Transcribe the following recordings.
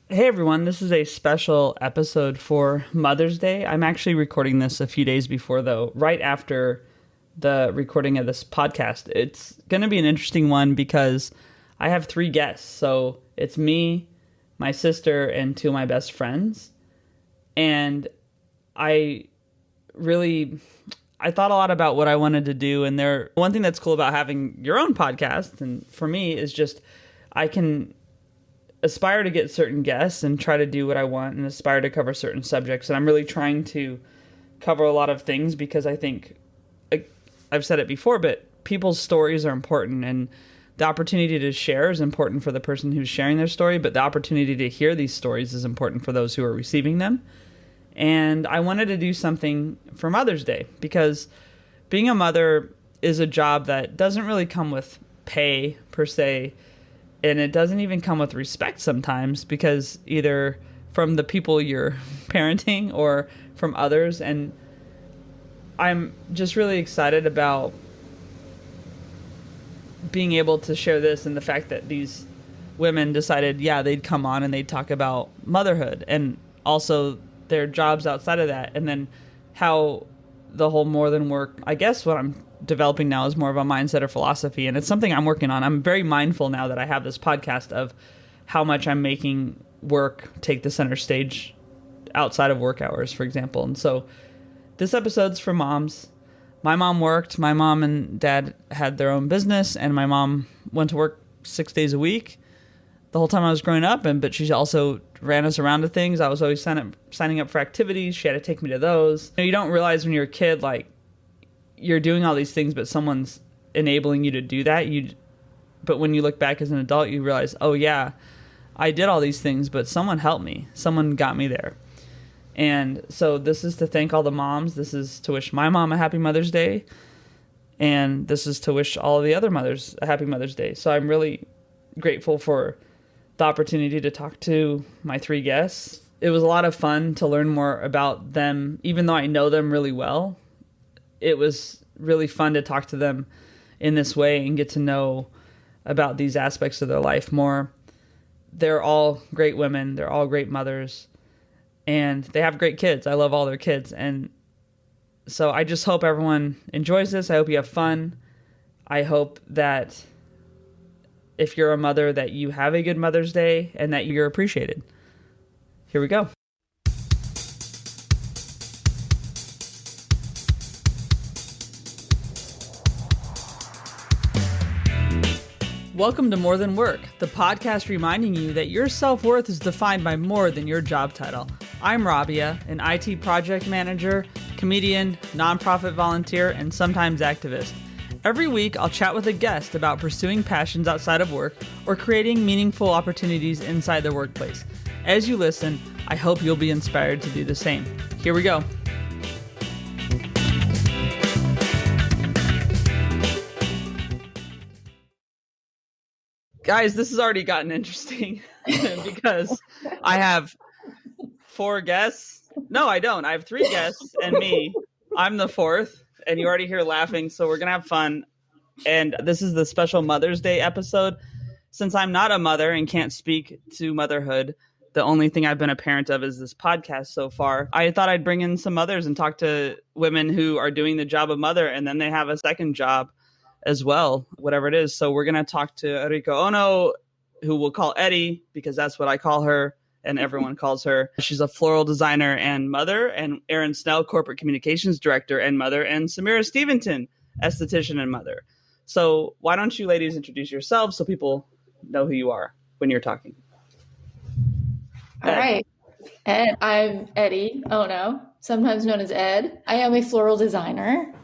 Hey everyone, this is a special episode for Mother's Day. I'm actually recording this a few days before, though, right after the recording of this podcast. It's going to be an interesting one because I have three guests. So it's me, my sister, and two of my best friends. And I thought a lot about what I wanted to do. And one thing that's cool about having your own podcast, and for me, is just I can aspire to get certain guests and try to do what I want and aspire to cover certain subjects. And I'm really trying to cover a lot of things because I think, I've said it before, but people's stories are important, and the opportunity to share is important for the person who's sharing their story, but the opportunity to hear these stories is important for those who are receiving them. And I wanted to do something for Mother's Day because being a mother is a job that doesn't really come with pay per se. And it doesn't even come with respect sometimes because either from the people you're parenting or from others. And I'm just really excited about being able to share this and the fact that these women decided, they'd come on and they'd talk about motherhood and also their jobs outside of that. And then how the whole more than work, I guess what I'm developing now is more of a mindset or philosophy, and it's something I'm working on. I'm very mindful now that I have this podcast of how much I'm making work take the center stage outside of work hours, for example. And so this episode's for moms. My mom worked. My mom and dad had their own business, and my mom went to work 6 days a week the whole time I was growing up, but she also ran us around to things. I was always signing up for activities. She had to take me to those. You don't realize when you're a kid, like, you're doing all these things, but someone's enabling you to do that. But when you look back as an adult, you realize, oh yeah, I did all these things, but someone helped me. Someone got me there. And so this is to thank all the moms. This is to wish my mom a happy Mother's Day. And this is to wish all of the other mothers a happy Mother's Day. So I'm really grateful for the opportunity to talk to my three guests. It was a lot of fun to learn more about them, even though I know them really well. It was really fun to talk to them in this way and get to know about these aspects of their life more. They're all great women. They're all great mothers. And they have great kids. I love all their kids. And so I just hope everyone enjoys this. I hope you have fun. I hope that if you're a mother, that you have a good Mother's Day and that you're appreciated. Here we go. Welcome to More Than Work, the podcast reminding you that your self-worth is defined by more than your job title. I'm Rabia, an IT project manager, comedian, nonprofit volunteer, and sometimes activist. Every week, I'll chat with a guest about pursuing passions outside of work or creating meaningful opportunities inside the workplace. As you listen, I hope you'll be inspired to do the same. Here we go. Guys, this has already gotten interesting because I have four guests. No, I don't. I have three guests and me. I'm the fourth, and you already hear laughing, so we're going to have fun. And this is the special Mother's Day episode. Since I'm not a mother and can't speak to motherhood, the only thing I've been a parent of is this podcast so far. I thought I'd bring in some mothers and talk to women who are doing the job of mother, and then they have a second job as well, whatever it is. So we're going to talk to Eriko Ono, who we'll call Eddie because that's what I call her and everyone calls her. She's a floral designer and mother, and Erin Snell, corporate communications director and mother, and Samira Steventon, esthetician and mother. So why don't you ladies introduce yourselves so people know who you are when you're talking? All right. And I'm Eddie Ono, sometimes known as Ed. I am a floral designer.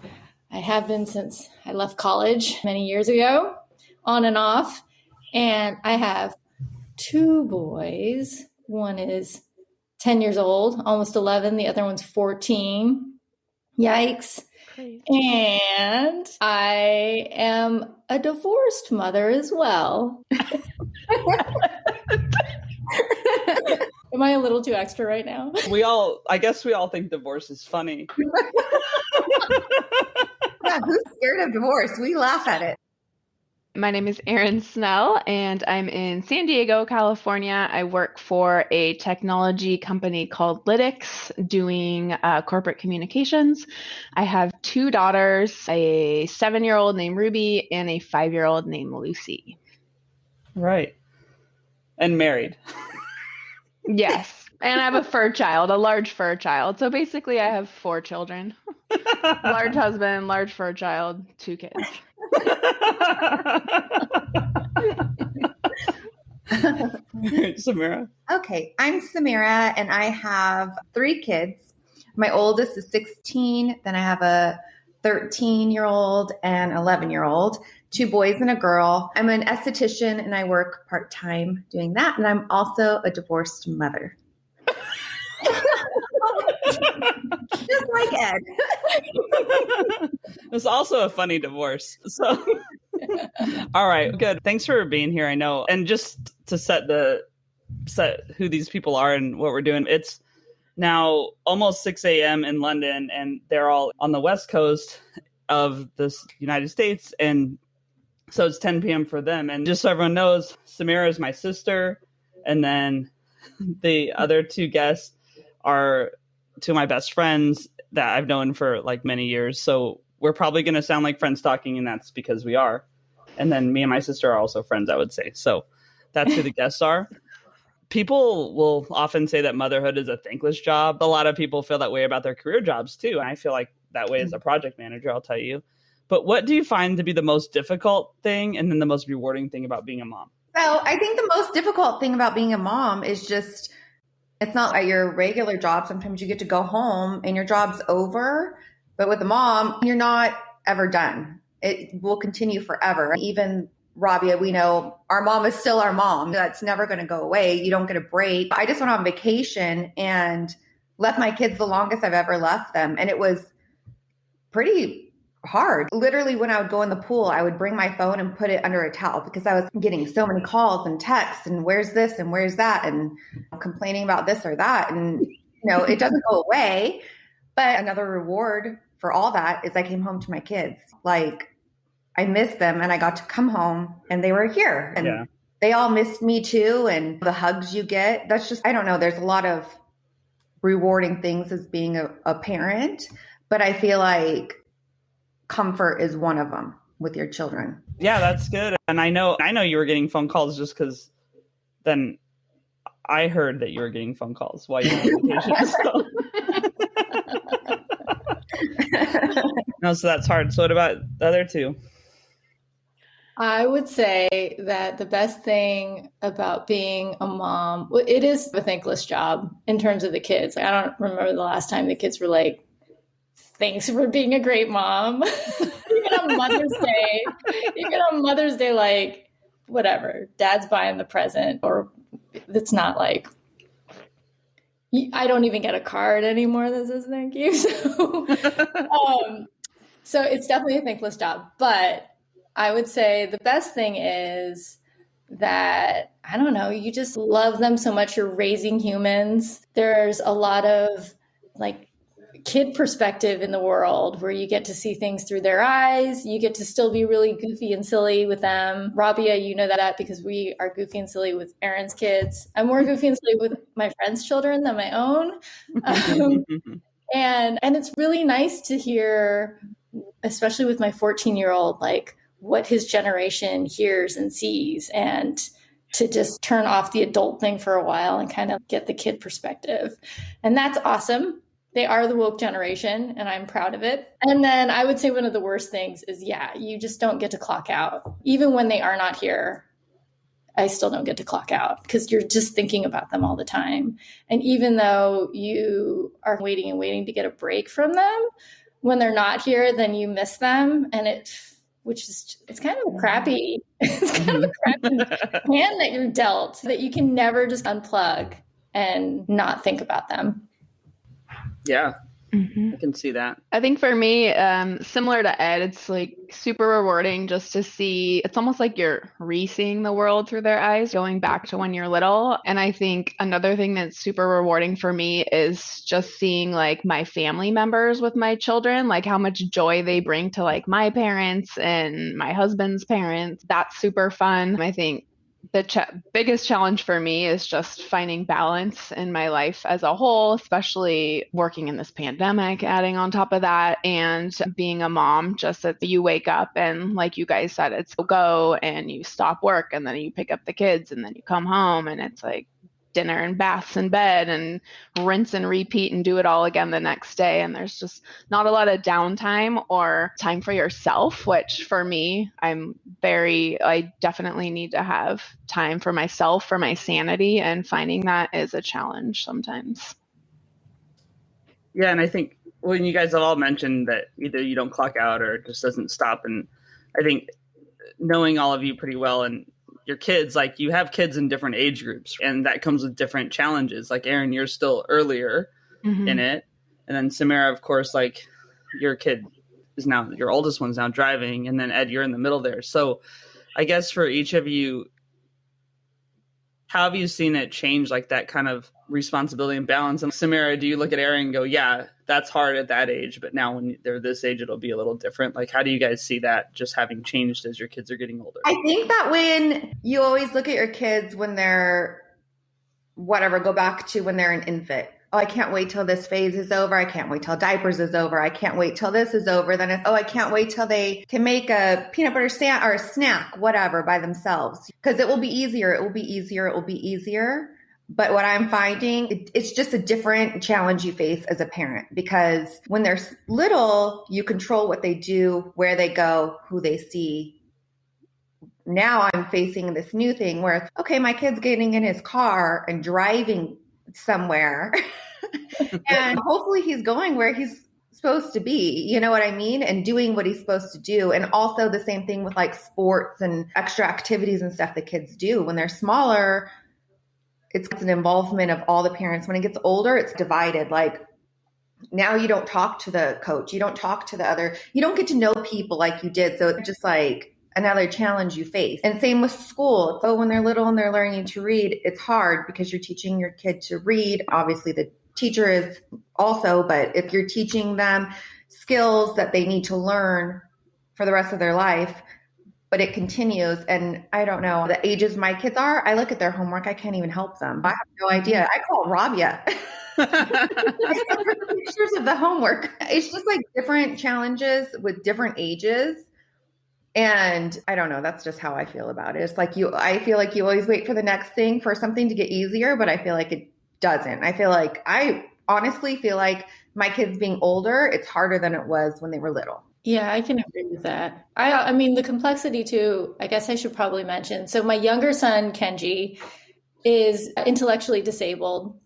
I have been since I left college many years ago, on and off. And I have two boys. One is 10 years old, almost 11. The other one's 14. Yikes. Great. And I am a divorced mother as well. Am I a little too extra right now? I guess we all think divorce is funny. Yeah, who's scared of divorce? We laugh at it. My name is Erin Snell, and I'm in San Diego, California. I work for a technology company called Lytix, doing corporate communications. I have two daughters, a 7-year-old named Ruby and a 5-year-old named Lucy. Right. And married. Yes. And I have a large fur child. So basically, I have 4 children. Large husband, large fur child, 2 kids. Samira. Okay, I'm Samira, and I have 3 kids. My oldest is 16. Then I have a 13-year-old and 11-year-old, 2 boys and a girl. I'm an esthetician, and I work part-time doing that. And I'm also a divorced mother. Just like Ed. It's also a funny divorce. So, all right, good. Thanks for being here. I know, and just to set who these people are and what we're doing. It's now almost 6 a.m. in London, and they're all on the West Coast of the United States, and so it's 10 p.m. for them. And just so everyone knows, Samira is my sister, and then the other 2 guests are 2 of my best friends that I've known for like many years. So we're probably going to sound like friends talking, and that's because we are. And then me and my sister are also friends, I would say. So that's who the guests are. People will often say that motherhood is a thankless job. A lot of people feel that way about their career jobs too. And I feel like that way as a project manager, I'll tell you. But what do you find to be the most difficult thing and then the most rewarding thing about being a mom? So I think the most difficult thing about being a mom is just, it's not like your regular job. Sometimes you get to go home and your job's over. But with a mom, you're not ever done. It will continue forever. Even Rabia, we know our mom is still our mom. That's never going to go away. You don't get a break. I just went on vacation and left my kids the longest I've ever left them. And it was pretty hard. Literally, when I would go in the pool, I would bring my phone and put it under a towel because I was getting so many calls and texts and where's this and where's that and complaining about this or that. And, it doesn't go away. But another reward for all that is I came home to my kids. Like, I missed them and I got to come home and they were here and they all missed me too. And the hugs you get, that's just, I don't know. There's a lot of rewarding things as being a parent, but I feel like comfort is one of them with your children. Yeah, that's good. And I know you were getting phone calls just because then I heard that you were getting phone calls while you were on vacation. So. No, so that's hard. So what about the other 2? I would say that the best thing about being a mom, it is a thankless job in terms of the kids. I don't remember the last time the kids were like, thanks for being a great mom. Even on Mother's Day, like, whatever, dad's buying the present, or it's not like, I don't even get a card anymore that says thank you. So it's definitely a thankless job. But I would say the best thing is that, I don't know, you just love them so much. You're raising humans. There's a lot of like kid perspective in the world where you get to see things through their eyes. You get to still be really goofy and silly with them. Rabia, you know that because we are goofy and silly with Erin's kids. I'm more goofy and silly with my friends' children than my own. And it's really nice to hear, especially with my 14-year-old, like what his generation hears and sees, and to just turn off the adult thing for a while and kind of get the kid perspective. And that's awesome. They are the woke generation, and I'm proud of it. And then I would say one of the worst things is, you just don't get to clock out. Even when they are not here, I still don't get to clock out because you're just thinking about them all the time. And even though you are waiting to get a break from them, when they're not here, then you miss them. And it's kind of a crappy, hand that you're dealt, that you can never just unplug and not think about them. Yeah. Mm-hmm. I can see that. I think for me, similar to Ed, it's like super rewarding just to see, it's almost like you're re-seeing the world through their eyes, going back to when you're little. And I think another thing that's super rewarding for me is just seeing like my family members with my children, like how much joy they bring to like my parents and my husband's parents. That's super fun. I think the biggest challenge for me is just finding balance in my life as a whole, especially working in this pandemic, adding on top of that, and being a mom, just that you wake up and like you guys said, it's go and you stop work and then you pick up the kids and then you come home and it's like dinner and baths and bed and rinse and repeat and do it all again the next day. And there's just not a lot of downtime or time for yourself, which for me, I definitely need to have time for myself, for my sanity, and finding that is a challenge sometimes. Yeah, and I think when you guys have all mentioned that either you don't clock out or it just doesn't stop, and I think knowing all of you pretty well and your kids, like you have kids in different age groups and that comes with different challenges. Like Erin, you're still earlier in it. And then Samira, of course, like your kid is now, your oldest one's now driving. And then Ed, you're in the middle there. So I guess for each of you, how have you seen it change, like that kind of responsibility and balance? And Samira, do you look at Erin and go, yeah, that's hard at that age, but now when they're this age, it'll be a little different? Like, how do you guys see that just having changed as your kids are getting older? I think that when you always look at your kids when they're whatever, go back to when they're an infant. Oh, I can't wait till this phase is over. I can't wait till diapers is over. I can't wait till this is over. Then I can't wait till they can make a peanut butter sandwich or a snack, whatever, by themselves. Because it will be easier. It will be easier. It will be easier. But what I'm finding, it's just a different challenge you face as a parent, because when they're little, you control what they do, where they go, who they see. Now I'm facing this new thing where it's, okay, my kid's getting in his car and driving somewhere and hopefully he's going where he's supposed to be, you know what I mean? And doing what he's supposed to do. And also the same thing with like sports and extra activities and stuff that kids do. When they're smaller, it's an involvement of all the parents. When it gets older, it's divided. Like now you don't talk to the coach. You don't talk to the other, you don't get to know people like you did. So it's just like another challenge you face. And same with school. So when they're little and they're learning to read, it's hard because you're teaching your kid to read. Obviously the teacher is also, but if you're teaching them skills that they need to learn for the rest of their life, but it continues. And I don't know the ages my kids are. I look at their homework. I can't even help them. I have no idea. I call Rabia. Pictures of the homework. It's just like different challenges with different ages. And I don't know. That's just how I feel about it. It's like I feel like you always wait for the next thing for something to get easier, but I feel like it doesn't. I honestly feel like my kids being older, it's harder than it was when they were little. Yeah, I can agree with that. I mean, the complexity too, I guess I should probably mention. So my younger son, Kenji, is intellectually disabled.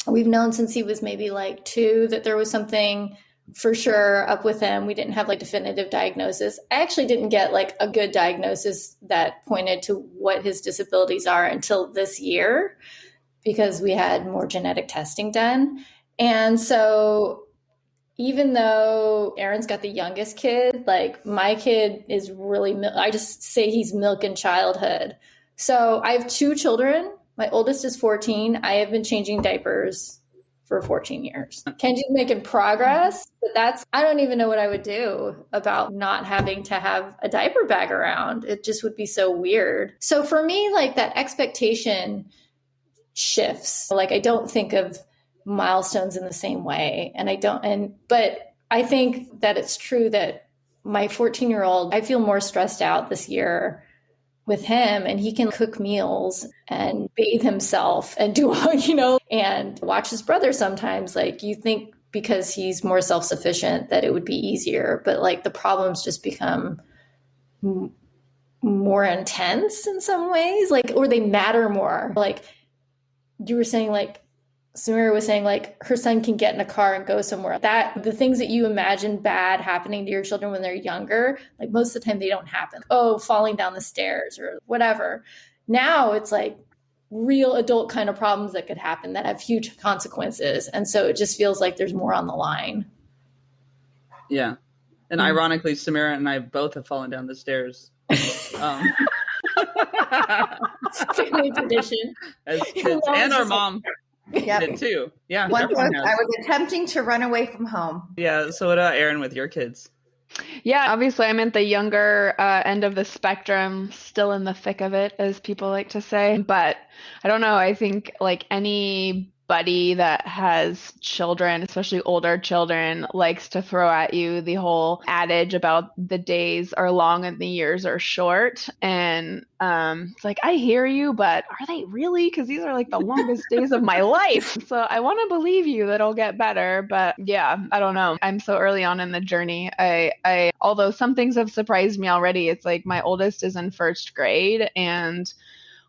We've known since he was maybe like 2 that there was something for sure up with him. We didn't have like definitive diagnosis. I actually didn't get like a good diagnosis that pointed to what his disabilities are until this year, because we had more genetic testing done. And so even though Erin's got the youngest kid, like my kid is really, I just say he's milk in childhood. So I have 2 children. My oldest is 14. I have been changing diapers for 14 years. Kenji's making progress, but I don't even know what I would do about not having to have a diaper bag around. It just would be so weird. So for me, like that expectation shifts. Like I don't think of milestones in the same way. But I think that it's true that my 14-year-old, I feel more stressed out this year with him, and he can cook meals and bathe himself and do, and watch his brother sometimes. Like you think because he's more self-sufficient that it would be easier, but like the problems just become more intense in some ways, like, or they matter more. Like you were saying, like Samira was saying, like her son can get in a car and go somewhere. That the things that you imagine bad happening to your children when they're younger, like most of the time they don't happen. Oh, falling down the stairs or whatever. Now it's like real adult kind of problems that could happen that have huge consequences. And so it just feels like there's more on the line. Yeah. And ironically, Samira and I both have fallen down the stairs. Family tradition. As kids. And our mom did too. Yeah. I was attempting to run away from home. Yeah. So what about Erin with your kids? Yeah, obviously I'm at the younger end of the spectrum, still in the thick of it, as people like to say. But I don't know. I think like anybody that has children, especially older children, likes to throw at you the whole adage about the days are long and the years are short. And it's like, I hear you, but are they really? Because these are like the longest days of my life. So I want to believe you that it'll get better. But yeah, I don't know. I'm so early on in the journey. I although some things have surprised me already, it's like my oldest is in first grade and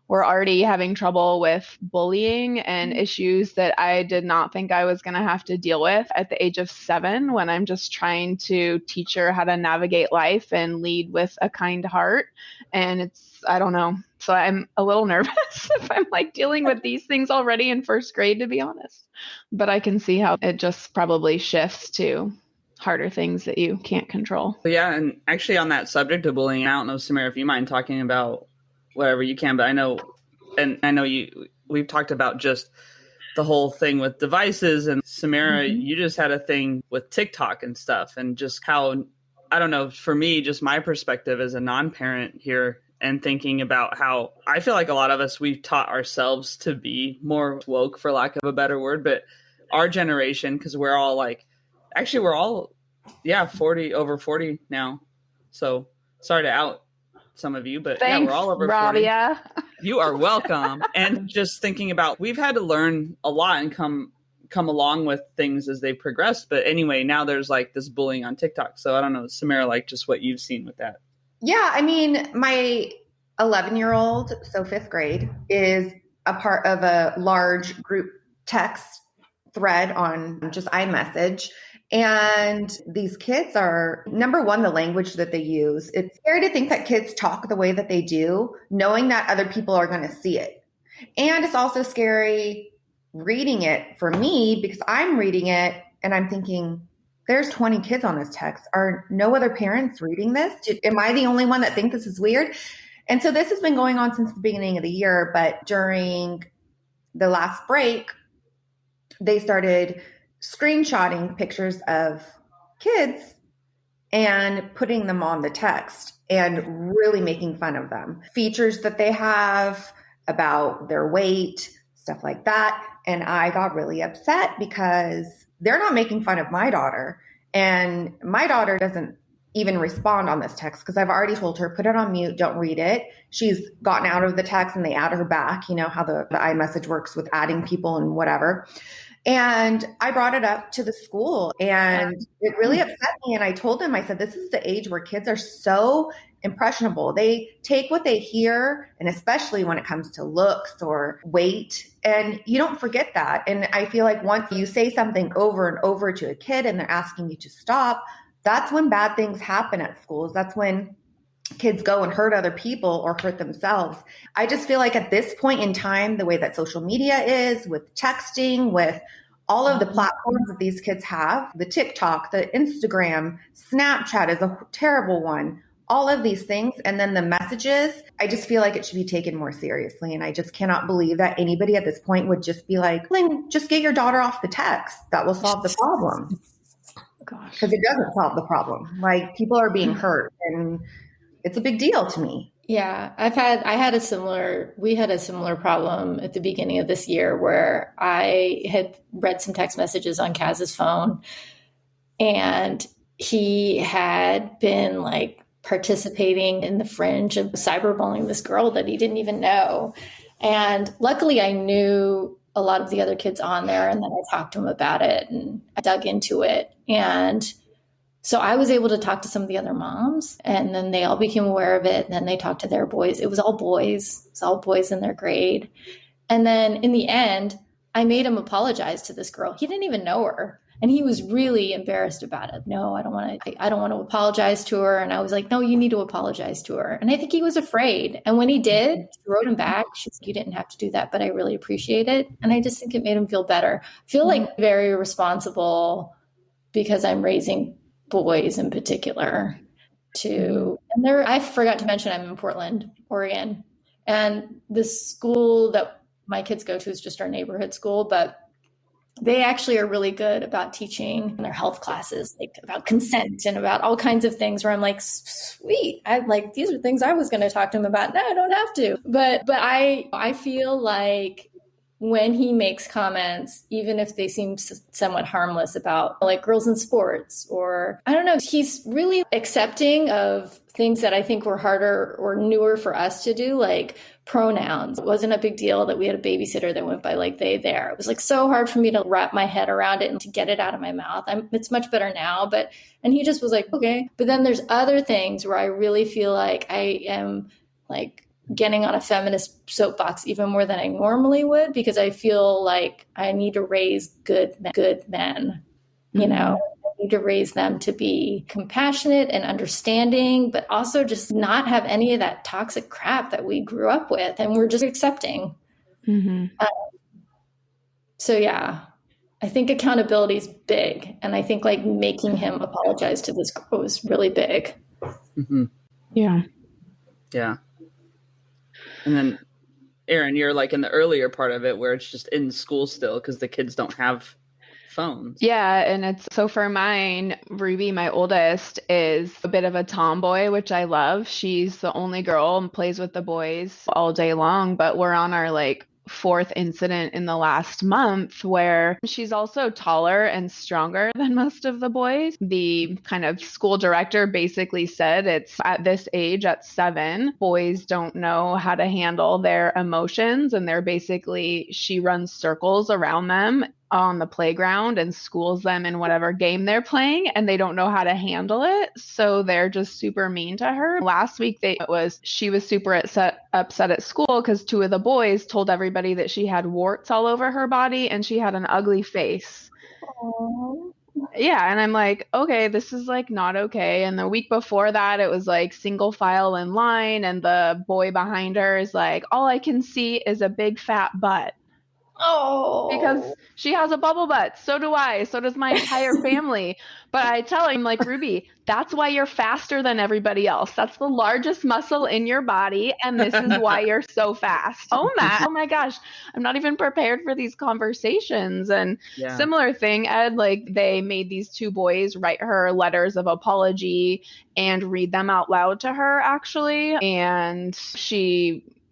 we're already having trouble with bullying and issues that I did not think I was going to have to deal with at the age of 7, when I'm just trying to teach her how to navigate life and lead with a kind heart. And I don't know. So I'm a little nervous if I'm like dealing with these things already in first grade, to be honest. But I can see how it just probably shifts to harder things that you can't control. Yeah. And actually on that subject of bullying, I don't know, Samira, if you mind talking about whatever you can, but I know we've talked about just the whole thing with devices, and Samira, you just had a thing with TikTok and stuff, and just how, I don't know, for me, just my perspective as a non-parent here, and thinking about how I feel like a lot of us, we've taught ourselves to be more woke, for lack of a better word, but our generation, because we're all like, actually we're all, 40, over 40 now. So sorry to out some of you, but thanks, we're all over 40. Rabia. You are welcome. And just thinking about, we've had to learn a lot and come along with things as they progress. But anyway, now there's like this bullying on TikTok. So I don't know, Samira, like just what you've seen with that. Yeah, I mean, my 11-year-old, so 5th grade, is a part of a large group text thread on just iMessage. And these kids are, number one, the language that they use. It's scary to think that kids talk the way that they do, knowing that other people are going to see it. And it's also scary reading it for me, because I'm reading it and I'm thinking, there's 20 kids on this text. Are no other parents reading this? Am I the only one that think this is weird? And so this has been going on since the beginning of the year. But during the last break, they started screenshotting pictures of kids and putting them on the text and really making fun of them. Features that they have about their weight, stuff like that. And I got really upset because they're not making fun of my daughter. And my daughter doesn't even respond on this text because I've already told her, put it on mute, don't read it. She's gotten out of the text and they add her back. You know how the iMessage works with adding people and whatever. And I brought it up to the school and it really upset me. And I told them, I said, this is the age where kids are so impressionable. They take what they hear, and especially when it comes to looks or weight, and you don't forget that. And I feel like once you say something over and over to a kid and they're asking you to stop, that's when bad things happen at schools. That's when kids go and hurt other people or hurt themselves. I just feel like at this point in time, the way that social media is, with texting, with all of the platforms that these kids have, the TikTok, the Instagram, Snapchat is a terrible one, all of these things. And then the messages, I just feel like it should be taken more seriously. And I just cannot believe that anybody at this point would just be like, Lynn, just get your daughter off the text. That will solve the problem. Gosh. Because it doesn't solve the problem. Like, people are being hurt, and it's a big deal to me. Yeah, we had a similar problem at the beginning of this year where I had read some text messages on Kaz's phone, and he had been like participating in the fringe of cyberbullying this girl that he didn't even know. And luckily I knew a lot of the other kids on there, and then I talked to him about it and I dug into it. And so I was able to talk to some of the other moms, and then they all became aware of it. And then they talked to their boys. It was all boys. It was all boys in their grade. And then in the end, I made him apologize to this girl. He didn't even know her. And he was really embarrassed about it. No, I don't want to apologize to her. And I was like, no, you need to apologize to her. And I think he was afraid. And when he did, she wrote him back. She said, you didn't have to do that, but I really appreciate it. And I just think it made him feel better. I feel like very responsible because I'm raising boys in particular and I forgot to mention I'm in Portland, Oregon. And the school that my kids go to is just our neighborhood school, but they actually are really good about teaching in their health classes, like about consent and about all kinds of things where I'm like, sweet. These are things I was going to talk to him about. No, I don't have to. But I feel like when he makes comments, even if they seem somewhat harmless about like girls in sports or I don't know, he's really accepting of things that I think were harder or newer for us to do, like pronouns. It wasn't a big deal that we had a babysitter that went by like they, there. It was like so hard for me to wrap my head around it and to get it out of my mouth. It's much better now, and he just was like, okay. But then there's other things where I really feel like I am like getting on a feminist soapbox even more than I normally would, because I feel like I need to raise good men, you know, I need to raise them to be compassionate and understanding, but also just not have any of that toxic crap that we grew up with and we're just accepting. So yeah, I think accountability is big. And I think like making him apologize to this girl was really big. Yeah. Yeah. And then, Erin, you're like in the earlier part of it where it's just in school still because the kids don't have phones. Yeah. And so for mine, Ruby, my oldest, is a bit of a tomboy, which I love. She's the only girl and plays with the boys all day long. But we're on our like fourth incident in the last month where she's also taller and stronger than most of the boys. The kind of school director basically said it's at this age, at 7, boys don't know how to handle their emotions, and she runs circles around them on the playground and schools them in whatever game they're playing, and they don't know how to handle it. So they're just super mean to her. Last week, she was super upset at school because 2 of the boys told everybody that she had warts all over her body and she had an ugly face. Aww. Yeah. And I'm like, okay, this is like not okay. And the week before that, it was like single file in line. And the boy behind her is like, all I can see is a big fat butt. Oh, because she has a bubble butt. So do I. So does my entire family. But I tell him, like, Ruby, that's why you're faster than everybody else. That's the largest muscle in your body. And this is why you're so fast. Oh my gosh. I'm not even prepared for these conversations. And similar thing, Ed, like they made these 2 boys write her letters of apology and read them out loud to her, actually. And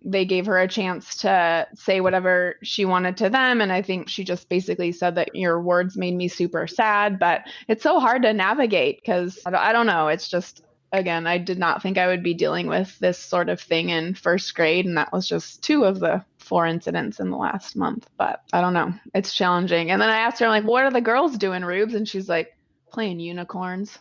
they gave her a chance to say whatever she wanted to them. And I think she just basically said that your words made me super sad, but it's so hard to navigate because I don't know. It's just, again, I did not think I would be dealing with this sort of thing in first grade. And that was just 2 of the 4 incidents in the last month, but I don't know. It's challenging. And then I asked her, like, what are the girls doing, Rubes? And she's like, playing unicorns.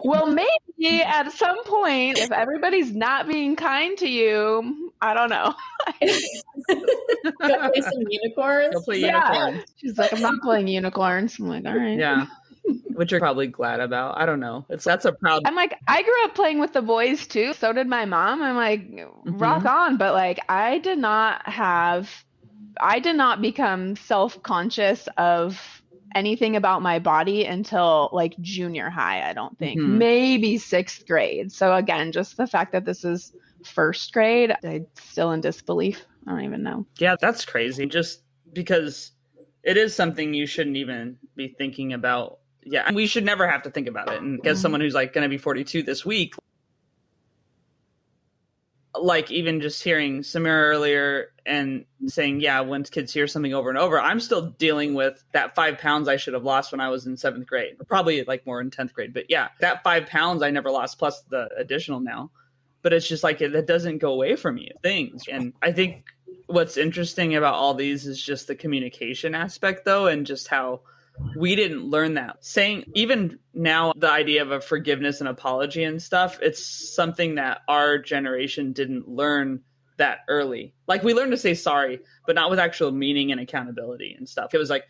Well, maybe at some point, if everybody's not being kind to you, I don't know. Go play some unicorns. Go play unicorns. She's like, I'm not playing unicorns. I'm like, all right. Yeah. Which you're probably glad about. I don't know. That's a proud. I'm like, I grew up playing with the boys too. So did my mom. I'm like, rock on. But like, I did not become self-conscious of anything about my body until like junior high, I don't think. Maybe 6th grade. So again, just the fact that this is first grade, I'm still in disbelief. I don't even know. Yeah, that's crazy. Just because it is something you shouldn't even be thinking about. Yeah, we should never have to think about it. And as someone who's like going to be 42 this week, like even just hearing Samira earlier and saying, yeah, when kids hear something over and over, I'm still dealing with that 5 pounds I should have lost when I was in 7th grade, probably like more in 10th grade. But yeah, that 5 pounds I never lost, plus the additional now. But it's just like, that doesn't go away from you, things. And I think what's interesting about all these is just the communication aspect, though, and just how we didn't learn that. Saying, even now, the idea of a forgiveness and apology and stuff, it's something that our generation didn't learn that early. Like, we learned to say sorry, but not with actual meaning and accountability and stuff. It was like,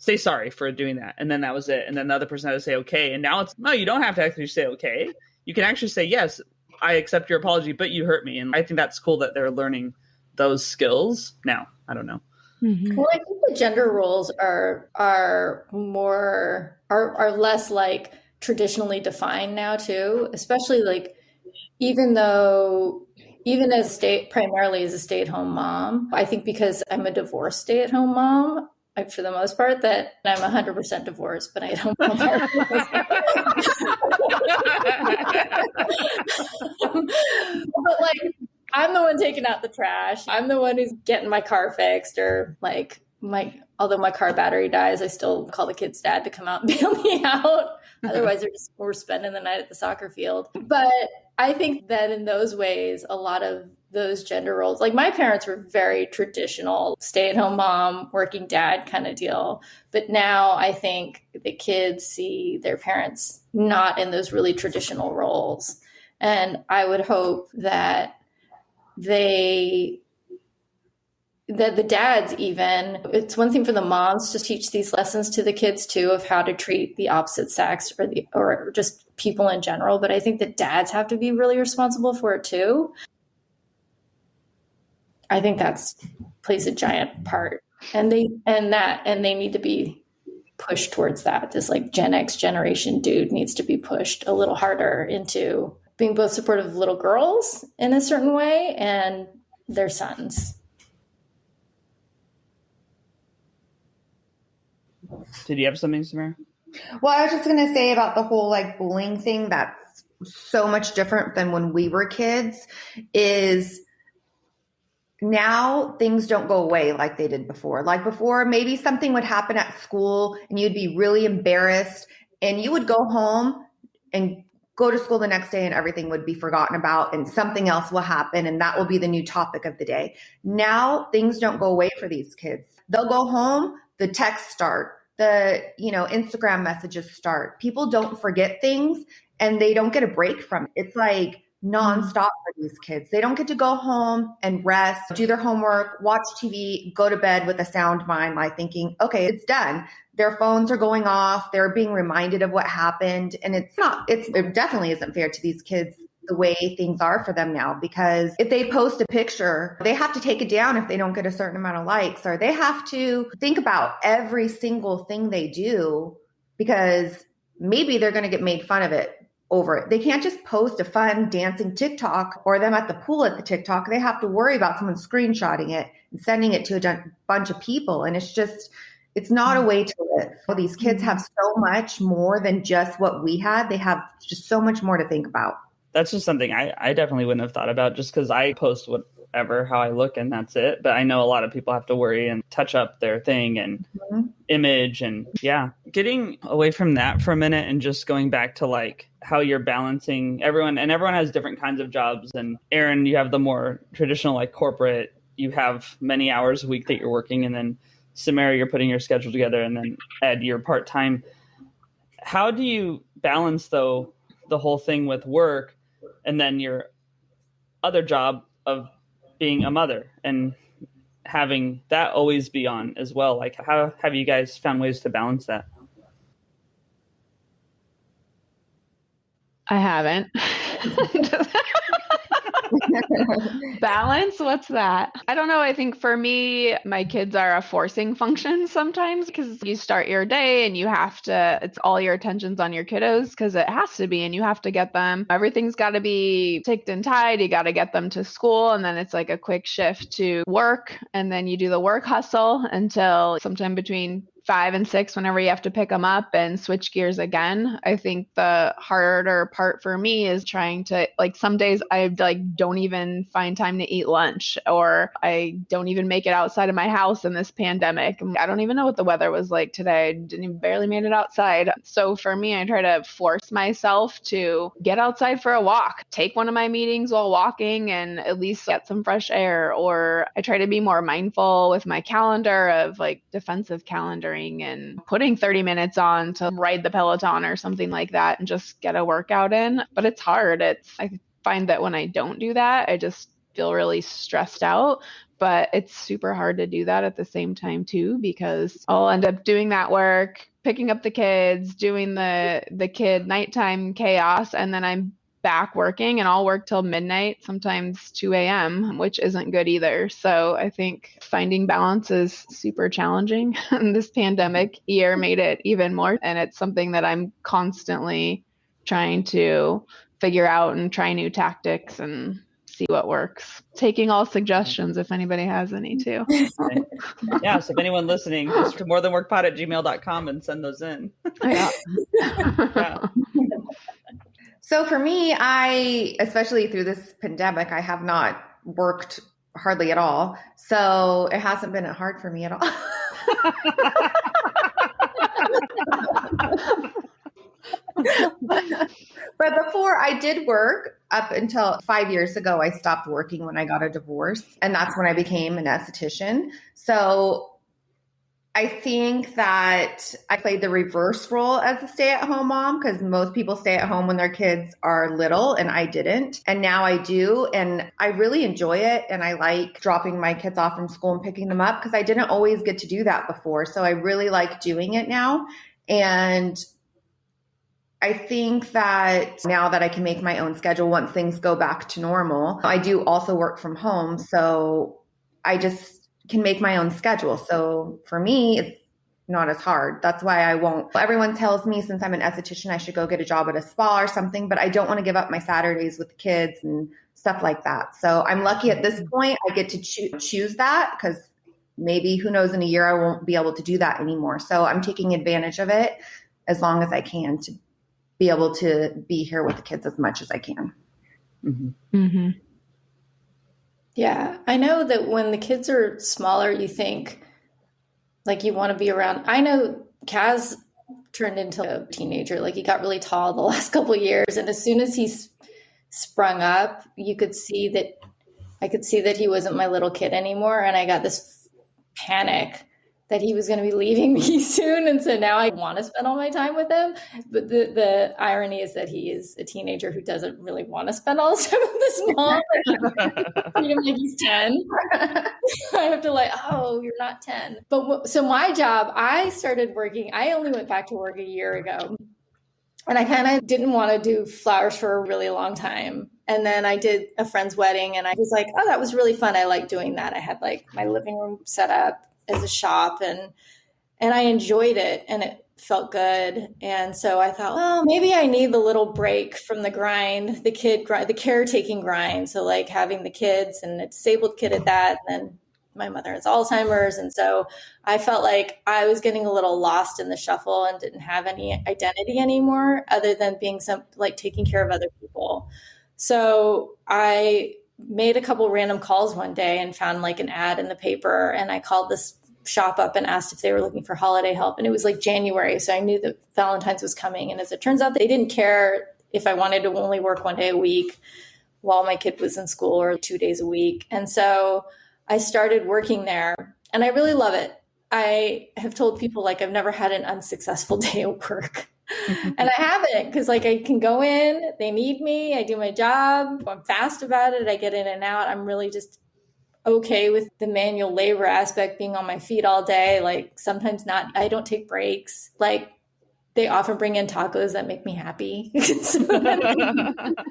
say sorry for doing that. And then that was it. And then the other person had to say, okay. And now it's, no, you don't have to actually say, okay. You can actually say, yes, I accept your apology, but you hurt me. And I think that's cool that they're learning those skills now. I don't know. Mm-hmm. Well, I think the gender roles are less like traditionally defined now too, especially like even as primarily as a stay-at-home mom, I think because I'm a divorced stay-at-home mom, for the most part, that I'm 100% divorced, but I don't know. But like, I'm the one taking out the trash. I'm the one who's getting my car fixed, or like although my car battery dies, I still call the kid's dad to come out and bail me out. Otherwise, we're spending the night at the soccer field. But I think that in those ways, a lot of those gender roles, like my parents were very traditional, stay-at-home mom, working dad kind of deal. But now I think the kids see their parents not in those really traditional roles. And I would hope that the dads, even, it's one thing for the moms to teach these lessons to the kids too, of how to treat the opposite sex or just people in general. But I think the dads have to be really responsible for it too. I think that's plays a giant part, and they need to be pushed towards that. This like Gen X generation dude needs to be pushed a little harder into being both supportive of little girls in a certain way and their sons. Did you have something, Samira? Well, I was just going to say about the whole like bullying thing that's so much different than when we were kids is now things don't go away like they did before. Like before, maybe something would happen at school and you'd be really embarrassed and you would go home and go to school the next day and everything would be forgotten about and something else will happen and that will be the new topic of the day. Now things don't go away for these kids. They'll go home, the texts start, the Instagram messages start. People don't forget things and they don't get a break from it. It's like nonstop for these kids. They don't get to go home and rest, do their homework, watch TV, go to bed with a sound mind, like thinking, okay, it's done. Their phones are going off. They're being reminded of what happened. And it definitely isn't fair to these kids the way things are for them now, because if they post a picture, they have to take it down if they don't get a certain amount of likes, or they have to think about every single thing they do because maybe they're going to get made fun of it over it. They can't just post a fun dancing TikTok or them at the pool at the TikTok. They have to worry about someone screenshotting it and sending it to a bunch of people. And it's not a way to live. These kids have so much more than just what we had. They have just so much more to think about. That's just something I definitely wouldn't have thought about, just because I post whatever, how I look, and that's it. But I know a lot of people have to worry and touch up their thing and image. And yeah, getting away from that for a minute and just going back to like how you're balancing everyone has different kinds of jobs. And Erin, you have the more traditional, like corporate, you have many hours a week that you're working. And then Samira, you're putting your schedule together. And then Ed, you're part-time. How do you balance though the whole thing with work and then your other job of being a mother and having that always be on as well? Like, how have you guys found ways to balance that? I haven't. Balance? What's that? I don't know. I think for me, my kids are a forcing function sometimes, because you start your day and it's all your attention's on your kiddos because it has to be, and you have to get them. Everything's got to be ticked and tied. You got to get them to school, and then it's like a quick shift to work, and then you do the work hustle until sometime between 5 and 6, whenever you have to pick them up and switch gears again. I think the harder part for me is trying to, like, some days I don't even find time to eat lunch, or I don't even make it outside of my house in this pandemic. I don't even know what the weather was like today. I barely made it outside. So for me, I try to force myself to get outside for a walk, take one of my meetings while walking and at least get some fresh air. Or I try to be more mindful with my calendar of like defensive calendar and putting 30 minutes on to ride the Peloton or something like that and just get a workout in. But it's hard. I find that when I don't do that, I just feel really stressed out. But it's super hard to do that at the same time too, because I'll end up doing that work, picking up the kids, doing the kid nighttime chaos, and then I'm back working, and I'll work till midnight, sometimes 2 a.m., which isn't good either. So I think finding balance is super challenging. And this pandemic year made it even more. And it's something that I'm constantly trying to figure out and try new tactics and see what works. Taking all suggestions if anybody has any too. Yeah, so if anyone listening, just to morethanworkpod@gmail.com and send those in. Yeah. Yeah. So for me, especially through this pandemic, I have not worked hardly at all. So it hasn't been hard for me at all. But before I did work, up until 5 years ago, I stopped working when I got a divorce. And that's when I became an esthetician. So I think that I played the reverse role as a stay-at-home mom, because most people stay at home when their kids are little, and I didn't. And now I do. And I really enjoy it. And I like dropping my kids off from school and picking them up, because I didn't always get to do that before. So I really like doing it now. And I think that now that I can make my own schedule once things go back to normal, I do also work from home. So I just can make my own schedule. So for me, it's not as hard. That's why I won't. Everyone tells me since I'm an esthetician, I should go get a job at a spa or something, but I don't want to give up my Saturdays with the kids and stuff like that. So I'm lucky at this point I get to choose that, because maybe who knows, in a year I won't be able to do that anymore. So I'm taking advantage of it as long as I can to be able to be here with the kids as much as I can. Mm-hmm. Mm-hmm. Yeah, I know that when the kids are smaller, you think like you want to be around. I know Kaz turned into a teenager. Like he got really tall the last couple of years. And as soon as he sprung up, I could see that he wasn't my little kid anymore. And I got this panic that he was going to be leaving me soon. And so now I want to spend all my time with him. But the irony is that he is a teenager who doesn't really want to spend all his time with his mom. Treat him like he's 10. I have to oh, you're not 10. But so my job, I started working. I only went back to work a year ago. And I kind of didn't want to do flowers for a really long time. And then I did a friend's wedding, and I was like, oh, that was really fun. I like doing that. I had my living room set up as a shop, and I enjoyed it, and it felt good. And so I thought, well, maybe I need the little break from the grind, the caretaking grind. So having the kids and a disabled kid at that, and then my mother has Alzheimer's. And so I felt like I was getting a little lost in the shuffle and didn't have any identity anymore other than being taking care of other people. So I made a couple random calls one day and found an ad in the paper, and I called this shop up and asked if they were looking for holiday help. And it was January, so I knew that Valentine's was coming. And as it turns out, they didn't care if I wanted to only work 1 day a week while my kid was in school, or 2 days a week. And so I started working there, and I really love it. I have told people I've never had an unsuccessful day at work. And I haven't, because I can go in, they need me, I do my job, I'm fast about it, I get in and out. I'm really just okay with the manual labor aspect, being on my feet all day. Sometimes not, I don't take breaks. They often bring in tacos that make me happy. So I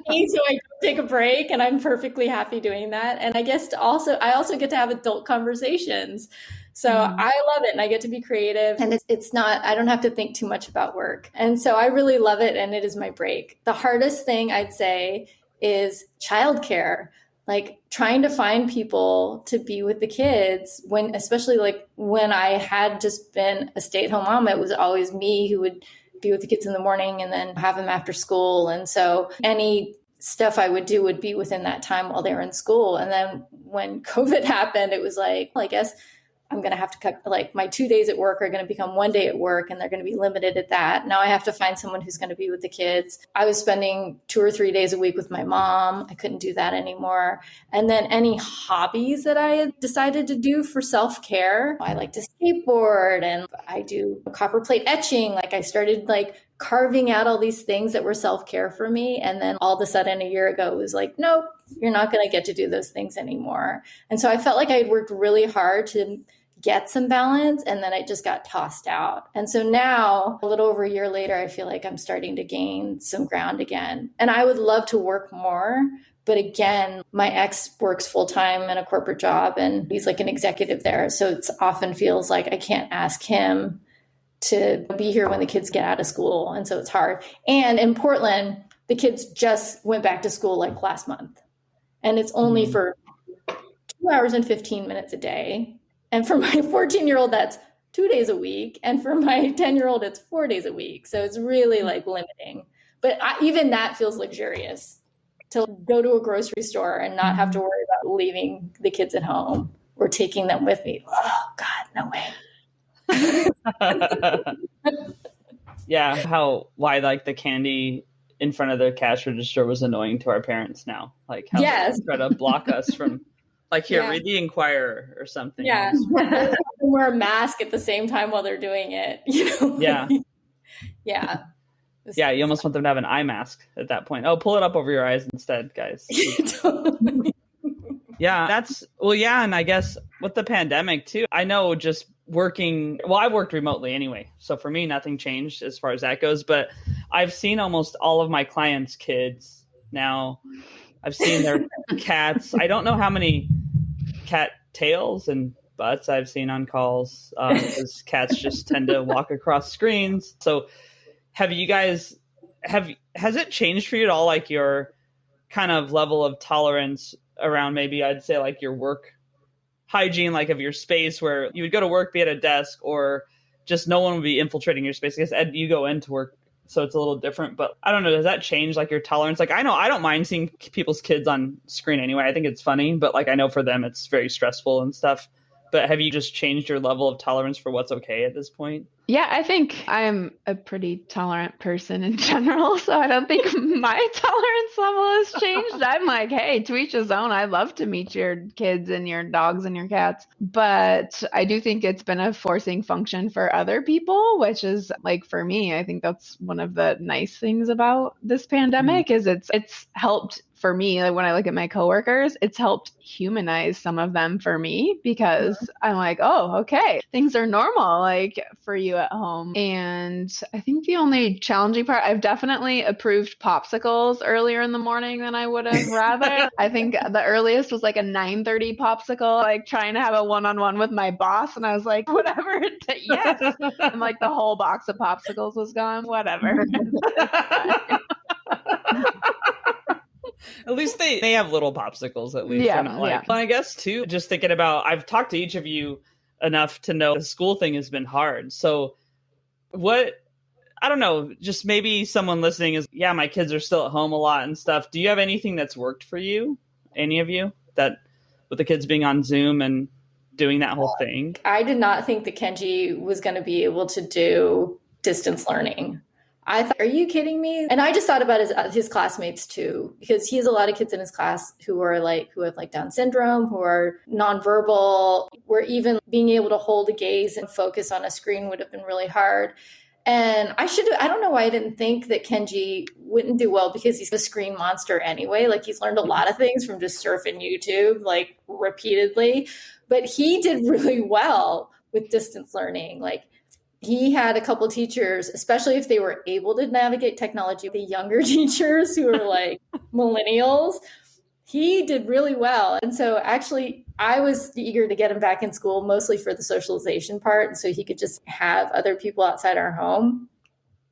don't take a break, and I'm perfectly happy doing that. And I guess I also get to have adult conversations. So I love it, and I get to be creative, and it's not, I don't have to think too much about work. And so I really love it, and it is my break. The hardest thing I'd say is childcare, trying to find people to be with the kids especially when I had just been a stay-at-home mom. It was always me who would be with the kids in the morning and then have them after school. And so any stuff I would do would be within that time while they were in school. And then when COVID happened, it was I guess I'm going to have to cut, my 2 days at work are going to become 1 day at work, and they're going to be limited at that. Now I have to find someone who's going to be with the kids. I was spending 2 or 3 days a week with my mom. I couldn't do that anymore. And then any hobbies that I had decided to do for self-care, I like to skateboard, and I do copper plate etching. I started carving out all these things that were self-care for me. And then all of a sudden a year ago, it was like, nope, you're not going to get to do those things anymore. And so I felt like I had worked really hard to get some balance, and then I just got tossed out. And so now, a little over a year later, I feel like I'm starting to gain some ground again. And I would love to work more. But again, my ex works full time in a corporate job, and he's like an executive there. So it often feels like I can't ask him to be here when the kids get out of school. And so it's hard. And in Portland, the kids just went back to school like last month. And it's only for 2 hours and 15 minutes a day. And for my 14-year-old, that's 2 days a week. And for my 10-year-old, it's 4 days a week. So it's really like limiting. But even that feels luxurious, to go to a grocery store and not have to worry about leaving the kids at home or taking them with me. Oh, God, no way. Yeah. Why like the candy in front of the cash register was annoying to our parents now. Like how they try to block us from like, here, read the Inquirer or something. Yeah. Wear a mask at the same time while they're doing it. You know? Yeah. Yeah. Yeah, you almost want them to have an eye mask at that point. Oh, pull it up over your eyes instead, guys. Yeah, and I guess with the pandemic too, I know just working, I worked remotely anyway. So for me, nothing changed as far as that goes, but I've seen almost all of my clients' kids now. I've seen their cats. I don't know how many cat tails and butts I've seen on calls, because cats just tend to walk across screens. So have you guys, has it changed for you at all, like your kind of level of tolerance around maybe I'd say like your work hygiene, like of your space, where you would go to work, be at a desk, or just no one would be infiltrating your space? I guess, Ed, you go into work, so it's a little different, but I don't know, does that change like your tolerance? Like I know I don't mind seeing people's kids on screen anyway. I think it's funny, but like I know for them it's very stressful and stuff. But have you just changed your level of tolerance for what's okay at this point? Yeah, I think I'm a pretty tolerant person in general, so I don't think my tolerance level has changed. I'm like, hey, to each his own. I love to meet your kids and your dogs and your cats. But I do think it's been a forcing function for other people, which is like, for me, I think that's one of the nice things about this pandemic is it's helped. For me, like when I look at my coworkers, it's helped humanize some of them for me, because I'm like, oh, okay, things are normal, like for you at home. And I think the only challenging part, I've definitely approved popsicles earlier in the morning than I would have rather. I think the earliest was like a 9:30 popsicle, like trying to have a one-on-one with my boss. And I was like, whatever, yes. And like the whole box of popsicles was gone, whatever. At least they have little popsicles, at least. Yeah, Not like, yeah. And I guess too, just thinking about, I've talked to each of you enough to know the school thing has been hard. So I don't know, just maybe someone listening is, yeah, my kids are still at home a lot and stuff. Do you have anything that's worked for you? Any of you, that with the kids being on Zoom and doing that whole thing? I did not think that Kenji was going to be able to do distance learning. I thought, are you kidding me? And I just thought about his classmates too, because he has a lot of kids in his class who have like Down syndrome, who are nonverbal, where even being able to hold a gaze and focus on a screen would have been really hard. And I don't know why I didn't think that Kenji wouldn't do well, because he's a screen monster anyway. Like he's learned a lot of things from just surfing YouTube, like repeatedly, but he did really well with distance learning. Like he had a couple teachers, especially if they were able to navigate technology, the younger teachers who are like millennials, he did really well. And so actually I was eager to get him back in school, mostly for the socialization part. So he could just have other people outside our home.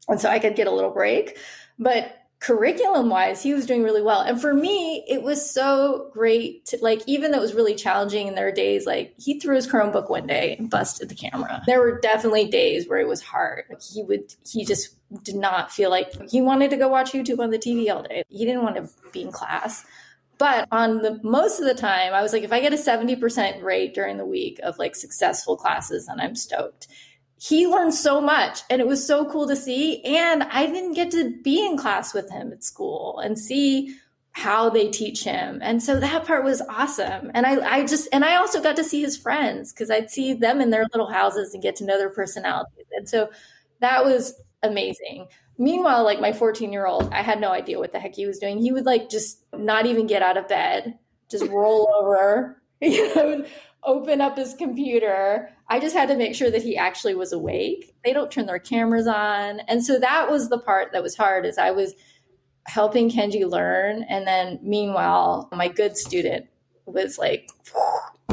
And so I could get a little break. But curriculum wise, he was doing really well. And for me, it was so great to, like, even though it was really challenging, and there were days like he threw his Chromebook one day and busted the camera. There were definitely days where it was hard. He just did not feel like he wanted to go watch YouTube on the TV all day. He didn't want to be in class. But on the most of the time, I was like, if I get a 70% rate during the week of like successful classes, then I'm stoked. He learned so much, and it was so cool to see. And I didn't get to be in class with him at school and see how they teach him. And so that part was awesome. And I also got to see his friends, because I'd see them in their little houses and get to know their personalities. And so that was amazing. Meanwhile, like my 14-year-old, I had no idea what the heck he was doing. He would like just not even get out of bed, just roll over, open up his computer. I just had to make sure that he actually was awake. They don't turn their cameras on. And so that was the part that was hard, is I was helping Kenji learn. And then meanwhile, my good student was like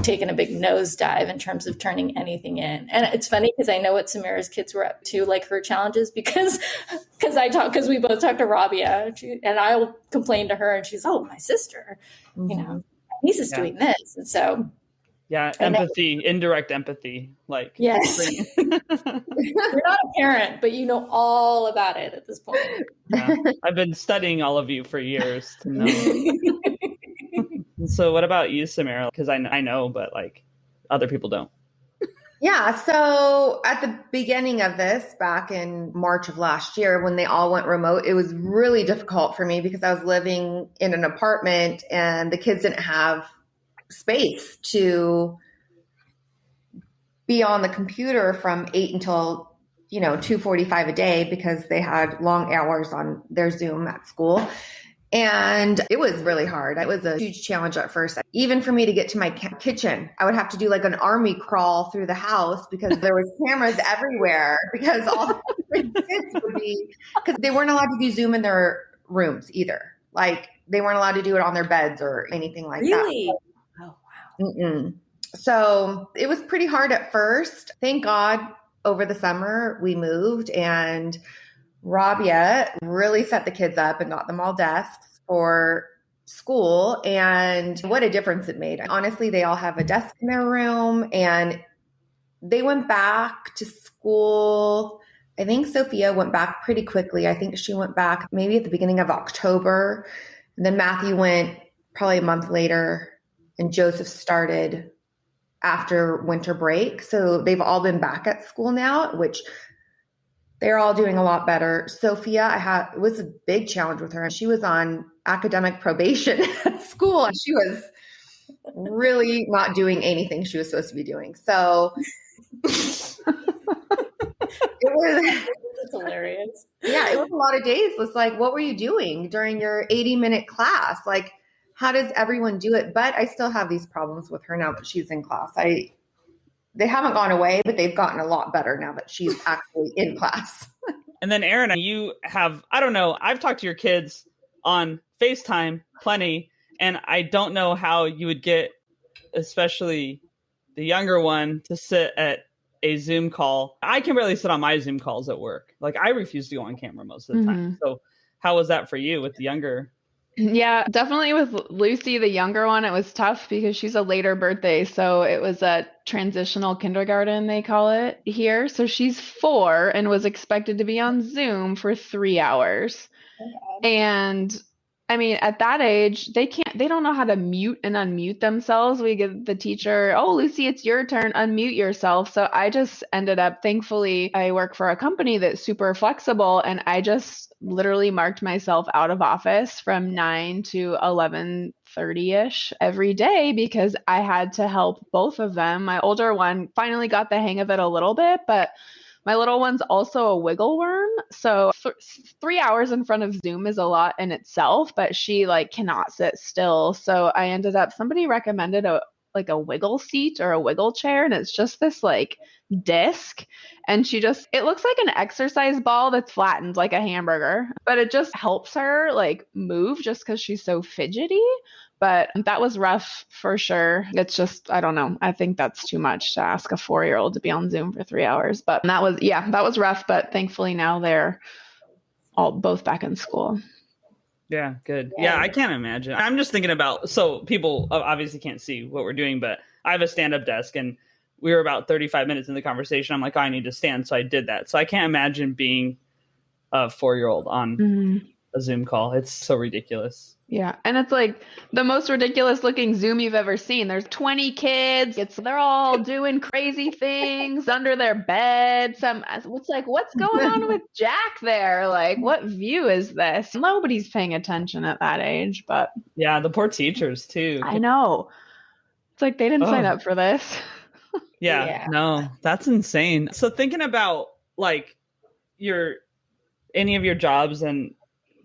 taking a big nosedive in terms of turning anything in. And it's funny because I know what Samira's kids were up to, like her challenges, because we both talked to Rabia, and I'll complain to her, and she's, oh, my sister, my niece is doing this. And so empathy, indirect empathy, like yes. You're not a parent, but you know all about it at this point. Yeah. I've been studying all of you for years to know. So what about you, Samira? Because I know, but like other people don't. Yeah. So at the beginning of this, back in March of last year, when they all went remote, it was really difficult for me because I was living in an apartment and the kids didn't have space to be on the computer from 8 until 2:45 a day because they had long hours on their Zoom at school. And it was really hard. It was a huge challenge at first. Even for me to get to my kitchen, I would have to do like an army crawl through the house because there was cameras everywhere, because all the kids would be, because they weren't allowed to do Zoom in their rooms either. Like they weren't allowed to do it on their beds or anything like that. Really? Oh, wow. Mm-mm. So it was pretty hard at first. Thank God over the summer we moved, and Rabia really set the kids up and got them all desks for school. And what a difference it made. Honestly, they all have a desk in their room, and they went back to school. I think Sophia went back pretty quickly. I think she went back maybe at the beginning of October. And then Matthew went probably a month later, and Joseph started after winter break. So they've all been back at school now, which they're all doing a lot better. Sophia, it was a big challenge with her. She was on academic probation at school, and she was really not doing anything she was supposed to be doing. So it was That's hilarious. Yeah, it was a lot of days. It's like, what were you doing during your 80-minute class? Like, how does everyone do it? But I still have these problems with her now that she's in class. They haven't gone away, but they've gotten a lot better now that she's actually in class. And then Erin, you have, I don't know, I've talked to your kids on FaceTime plenty, and I don't know how you would get, especially the younger one, to sit at a Zoom call. I can barely sit on my Zoom calls at work. Like I refuse to go on camera most of the time. So how was that for you with the younger? Yeah, definitely with Lucy, the younger one, it was tough because she's a later birthday. So it was a transitional kindergarten, they call it here. So she's 4 and was expected to be on Zoom for 3 hours. And I mean, at that age, they don't know how to mute and unmute themselves. We give the teacher, oh, Lucy, it's your turn, unmute yourself. So I just ended up, thankfully, I work for a company that's super flexible, and I just literally marked myself out of office from 9 to 11:30-ish every day because I had to help both of them. My older one finally got the hang of it a little bit, but my little one's also a wiggle worm. So 3 hours in front of Zoom is a lot in itself, but she cannot sit still. So I ended up, somebody recommended a wiggle seat or a wiggle chair. And it's just this disc. And it looks like an exercise ball that's flattened like a hamburger, but it just helps her move just because she's so fidgety. But that was rough for sure. It's just, I don't know. I think that's too much to ask a 4-year-old to be on Zoom for 3 hours. But that was rough. But thankfully now they're both back in school. Yeah, good. Yeah, I can't imagine. I'm just thinking about, so people obviously can't see what we're doing, but I have a stand-up desk, and we were about 35 minutes in the conversation. I'm like, I need to stand. So I did that. So I can't imagine being a 4-year-old on a Zoom call. It's so ridiculous. Yeah. And it's the most ridiculous looking Zoom you've ever seen. There's 20 kids. They're all doing crazy things under their bed. It's what's going on with Jack there? What view is this? Nobody's paying attention at that age, but yeah, the poor teachers too. I know. It's they didn't sign up for this. Yeah, no, that's insane. So thinking about your any of your jobs and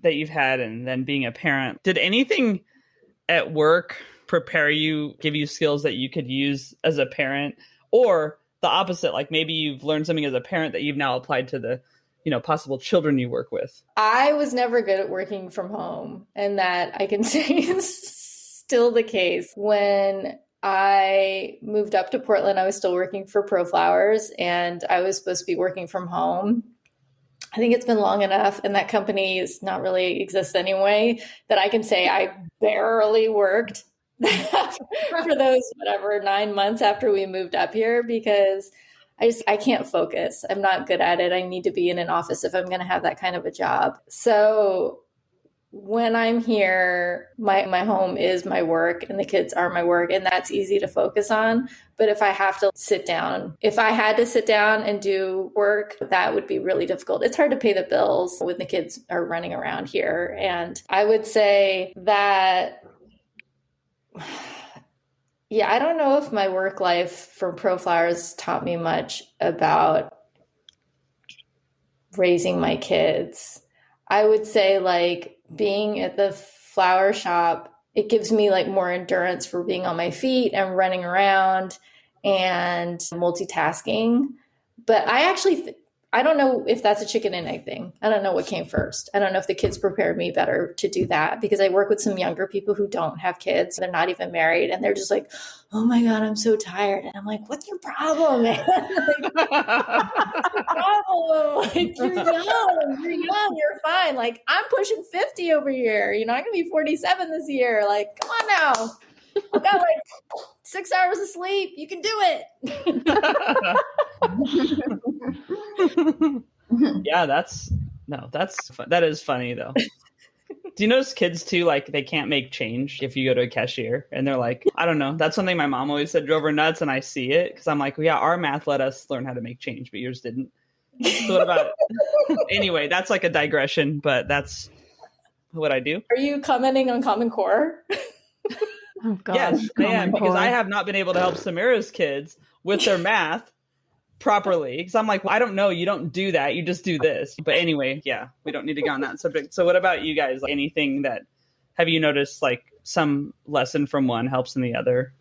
that you've had and then being a parent, did anything at work prepare you, give you skills that you could use as a parent, or the opposite, like maybe you've learned something as a parent that you've now applied to the, possible children you work with? I was never good at working from home, and that I can say is still the case. When I moved up to Portland, I was still working for ProFlowers, and I was supposed to be working from home. I think it's been long enough, and that company is not really exists anyway, that I can say I barely worked for those 9 months after we moved up here, because I can't focus. I'm not good at it. I need to be in an office if I'm going to have that kind of a job. So when I'm here, my home is my work and the kids are my work, and that's easy to focus on. But if I have to sit down, if I had to sit down and do work, that would be really difficult. It's hard to pay the bills when the kids are running around here. And I would say that, yeah, I don't know if my work life from ProFlowers taught me much about raising my kids. I would say like being at the flower shop, it gives me like more endurance for being on my feet and running around and multitasking. But I actually, I don't know if that's a chicken and egg thing. I don't know what came first. I don't know if the kids prepared me better to do that, because I work with some younger people who don't have kids. They're not even married. And they're just like, oh my God, I'm so tired. And I'm like, what's your problem, man? What's your problem? Like, you're young, you're fine. Like, I'm pushing 50 over here. I'm going to be 47 this year. Like, come on now. I've got like 6 hours of sleep. You can do it. Yeah, that is funny though. Do you notice kids too, like they can't make change if you go to a cashier, and they're like, I don't know, that's something my mom always said drove her nuts, and I see it because I'm like, well, yeah, our math let us learn how to make change, but yours didn't. So what about anyway, that's like a digression, but that's what I do. Are you commenting on Common Core? Oh, gosh, yes, I am, because I have not been able to help Samira's kids with their math properly, because I'm like, well, I don't know, you don't do that, you just do this. But anyway, yeah, we don't need to go on that subject. So what about you guys? Like, anything that have you noticed like some lesson from one helps in the other?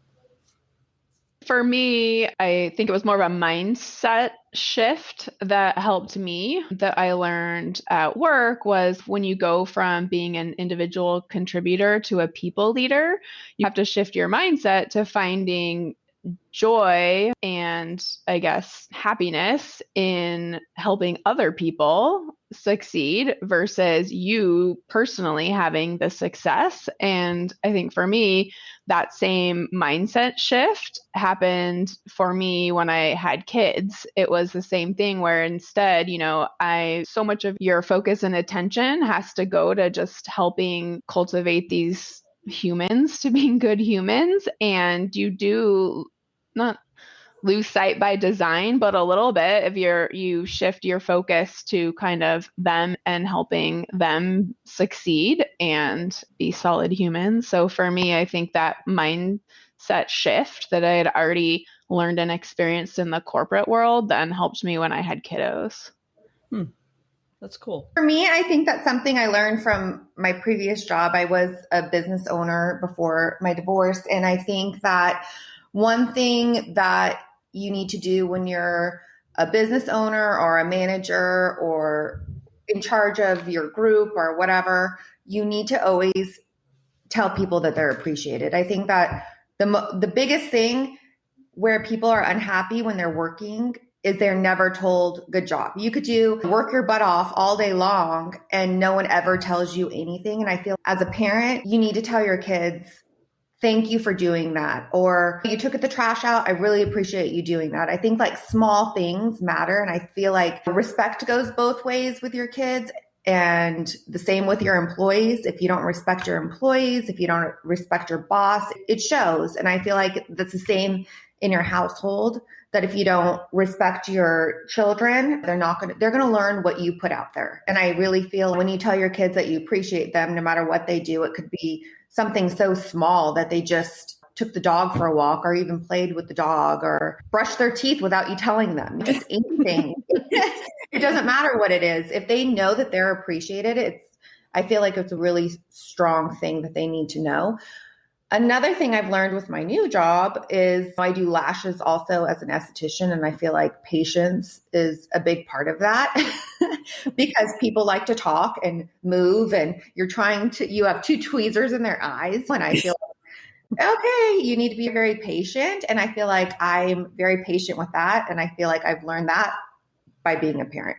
For me, I think it was more of a mindset shift that helped me, that I learned at work, was when you go from being an individual contributor to a people leader, you have to shift your mindset to finding joy and, I guess, happiness in helping other people succeed versus you personally having the success. And I think for me, that same mindset shift happened for me when I had kids. It was the same thing where instead, so much of your focus and attention has to go to just helping cultivate these humans to being good humans. And you do not lose sight by design, but a little bit if you shift your focus to kind of them and helping them succeed and be solid humans. So for me, I think that mindset shift that I had already learned and experienced in the corporate world then helped me when I had kiddos. That's cool. For me, I think that's something I learned from my previous job. I was a business owner before my divorce. And I think that one thing that you need to do when you're a business owner or a manager or in charge of your group or whatever, you need to always tell people that they're appreciated. I think that the biggest thing where people are unhappy when they're working is they're never told good job. You could work your butt off all day long and no one ever tells you anything. And I feel as a parent, you need to tell your kids, thank you for doing that. Or you took the trash out. I really appreciate you doing that. I think like small things matter. And I feel like respect goes both ways with your kids, and the same with your employees. If you don't respect your employees, if you don't respect your boss, it shows. And I feel like that's the same in your household, that if you don't respect your children, they're going to learn what you put out there. And I really feel when you tell your kids that you appreciate them, no matter what they do, it could be something so small that they just took the dog for a walk or even played with the dog or brushed their teeth without you telling them. Just anything. It doesn't matter what it is. If they know that they're appreciated, I feel like it's a really strong thing that they need to know. Another thing I've learned with my new job is I do lashes also as an esthetician, and I feel like patience is a big part of that because people like to talk and move, and you have two tweezers in their eyes, and I feel like, okay, you need to be very patient, and I feel like I'm very patient with that, and I feel like I've learned that by being a parent.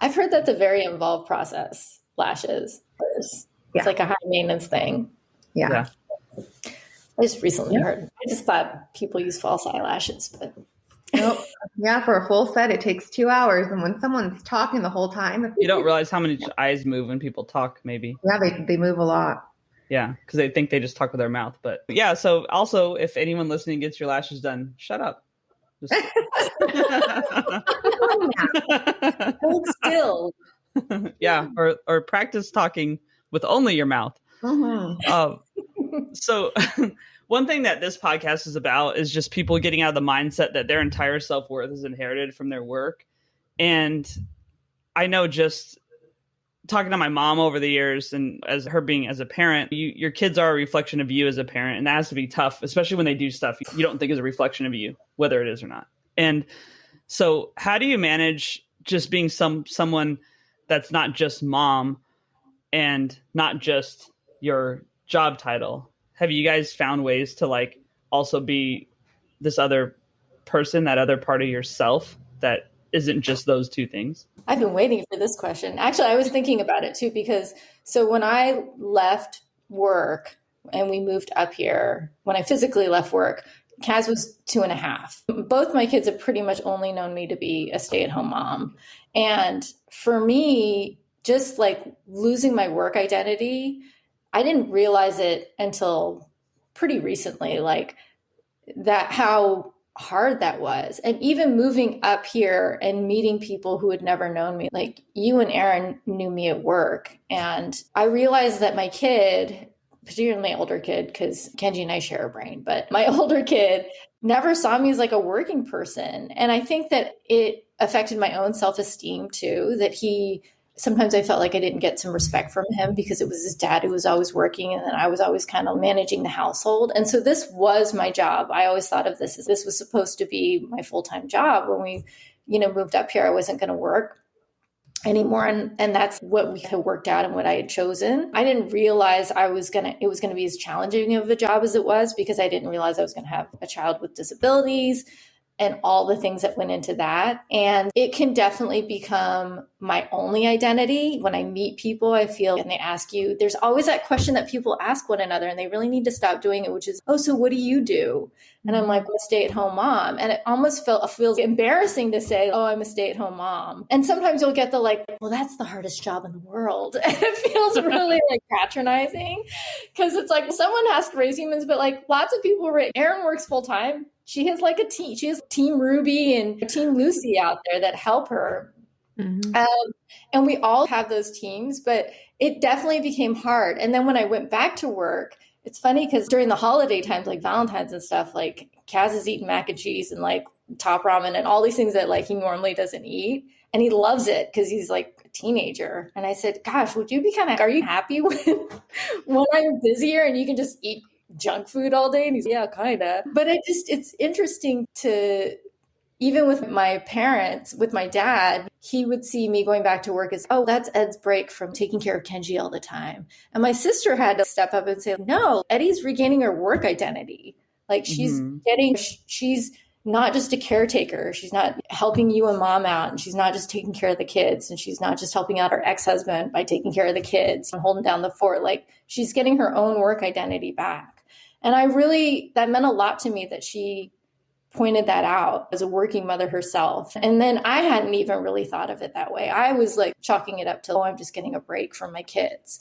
I've heard that's a very involved process, lashes. It's like a high maintenance thing. Yeah. I just recently heard. I just thought people use false eyelashes, but nope. Yeah, for a full set, it takes 2 hours. And when someone's talking the whole time, you don't realize how many eyes move when people talk, maybe. Yeah, they move a lot. Yeah, because they think they just talk with their mouth. But yeah, so also, if anyone listening gets your lashes done, shut up. Just... hold still. Yeah, or practice talking with only your mouth. So one thing that this podcast is about is just people getting out of the mindset that their entire self-worth is inherited from their work. And I know, just talking to my mom over the years, and as a parent, your kids are a reflection of you as a parent. And that has to be tough, especially when they do stuff you don't think is a reflection of you, whether it is or not. And so how do you manage just being someone that's not just mom and not just your job title? Have you guys found ways to like also be this other person, that other part of yourself that isn't just those two things? I've been waiting for this question. Actually, I was thinking about it too, because so when I left work and we moved up here, when I physically left work, Kaz was 2.5. Both my kids have pretty much only known me to be a stay-at-home mom. And for me, just like losing my work identity, I didn't realize it until pretty recently, like that, how hard that was. And even moving up here and meeting people who had never known me, like you and Erin knew me at work. And I realized that my kid, particularly my older kid, because Kenji and I share a brain, but my older kid never saw me as like a working person. And I think that it affected my own self-esteem too, that sometimes I felt like I didn't get some respect from him because it was his dad who was always working, and then I was always kind of managing the household. And so this was my job. I always thought of this as this was supposed to be my full-time job. When we, moved up here, I wasn't going to work anymore. And that's what we had worked out and what I had chosen. I didn't realize it was going to be as challenging of a job as it was, because I didn't realize I was going to have a child with disabilities and all the things that went into that. And it can definitely become my only identity. When I meet people, I feel, and they ask you, there's always that question that people ask one another, and they really need to stop doing it, which is, oh, so what do you do? And I'm like, well, stay-at-home mom. And it almost feels embarrassing to say, oh, I'm a stay-at-home mom. And sometimes you'll get the like, well, that's the hardest job in the world. And it feels really like patronizing, because it's like someone has to raise humans, but like lots of people, Erin works full-time. She has like a team. She has Team Ruby and Team Lucy out there that help her. Mm-hmm. And we all have those teams, but it definitely became hard. And then when I went back to work, it's funny because during the holiday times, like Valentine's and stuff, like Kaz is eating mac and cheese and like top ramen and all these things that like he normally doesn't eat. And he loves it because he's like a teenager. And I said, gosh, would you be are you happy when I'm busier and you can just eat junk food all day? And he's, yeah, kind of. But it's interesting to, even with my parents, with my dad, he would see me going back to work as, oh, that's Ed's break from taking care of Kenji all the time. And my sister had to step up and say, no, Eddie's regaining her work identity. Like she's not just a caretaker. She's not helping you and mom out. And she's not just taking care of the kids. And she's not just helping out her ex-husband by taking care of the kids and holding down the fort. Like she's getting her own work identity back. And that meant a lot to me that she pointed that out as a working mother herself. And then I hadn't even really thought of it that way. I was like chalking it up to, oh, I'm just getting a break from my kids.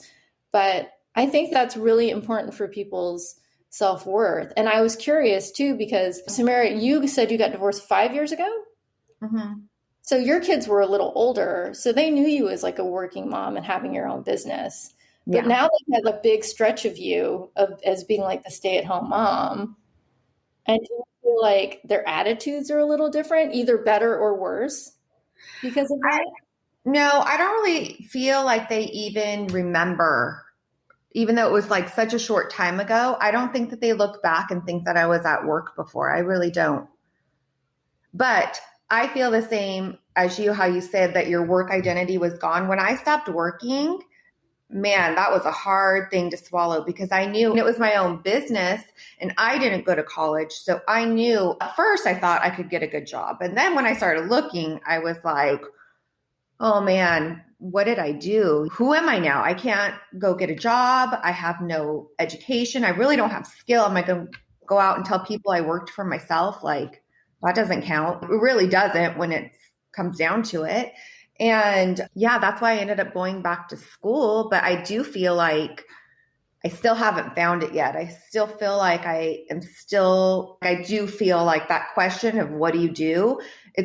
But I think that's really important for people's self-worth. And I was curious too, because Samira, you said you got divorced 5 years ago. Mm-hmm. So your kids were a little older. So they knew you as like a working mom and having your own business. But now they have a big stretch of you as being like the stay-at-home mom. And do you feel like their attitudes are a little different, either better or worse because of that? No, I don't really feel like they even remember, even though it was like such a short time ago. I don't think that they look back and think that I was at work before. I really don't. But I feel the same as you, how you said that your work identity was gone. When I stopped working, man, that was a hard thing to swallow because I knew it was my own business and I didn't go to college. So I knew at first I thought I could get a good job. And then when I started looking, I was like, oh man, what did I do? Who am I now? I can't go get a job. I have no education. I really don't have skill. Am I going to go out and tell people I worked for myself? Like, that doesn't count. It really doesn't when it comes down to it. And yeah, that's why I ended up going back to school. But I do feel like I still haven't found it yet. I still feel like I do feel like that question of what do you do?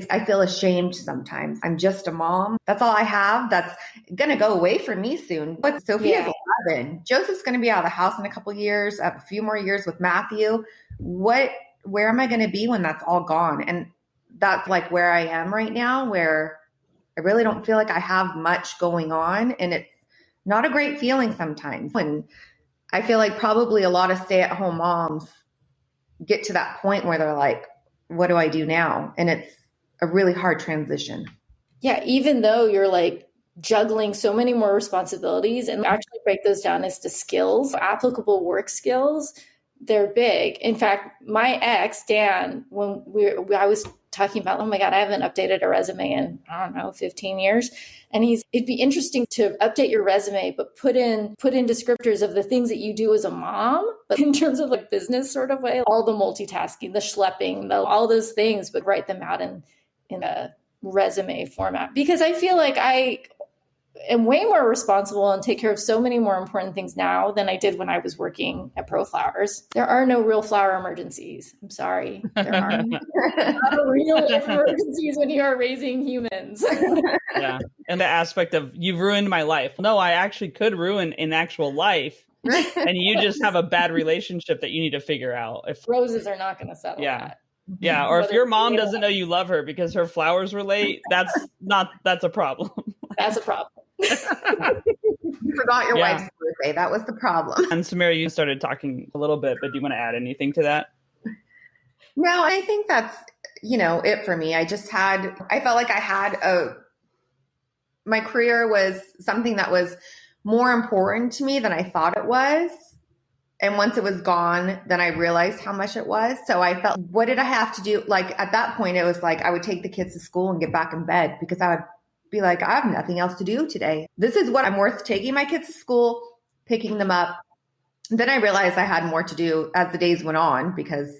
I feel ashamed sometimes. I'm just a mom. That's all I have. That's going to go away from me soon. But Sophia's 11. Joseph's going to be out of the house in a couple of years. I have a few more years with Matthew. Where am I going to be when that's all gone? And that's like where I am right now, where I really don't feel like I have much going on. And it's not a great feeling sometimes. And I feel like probably a lot of stay-at-home moms get to that point where they're like, what do I do now? And it's a really hard transition. Yeah, even though you're like juggling so many more responsibilities and actually break those down as to skills, applicable work skills, they're big. In fact, my ex, Dan, when I was talking about, oh my God, I haven't updated a resume in, I don't know, 15 years. And it'd be interesting to update your resume, but put in descriptors of the things that you do as a mom, but in terms of like business sort of way, all the multitasking, the schlepping, all those things, but write them out in a resume format. Because I feel like I am way more responsible and take care of so many more important things now than I did when I was working at Pro Flowers. There are no real flower emergencies. I'm sorry. There are no real emergencies when you are raising humans. Yeah. And the aspect of you've ruined my life. No, I actually could ruin an actual life. And you just have a bad relationship that you need to figure out. If roses are not going to settle that. Yeah. Or if your mom doesn't know you love her because her flowers were late, that's a problem. That's a problem. You forgot your wife's birthday. That was the problem. And Samira, you started talking a little bit, but do you want to add anything to that? No, I think that's, it for me. I felt like I had my career was something that was more important to me than I thought it was. And once it was gone, then I realized how much it was. So I felt, what did I have to do? Like at that point, it was like I would take the kids to school and get back in bed because I would be like, I have nothing else to do today. This is what I'm worth, taking my kids to school, picking them up. Then I realized I had more to do as the days went on because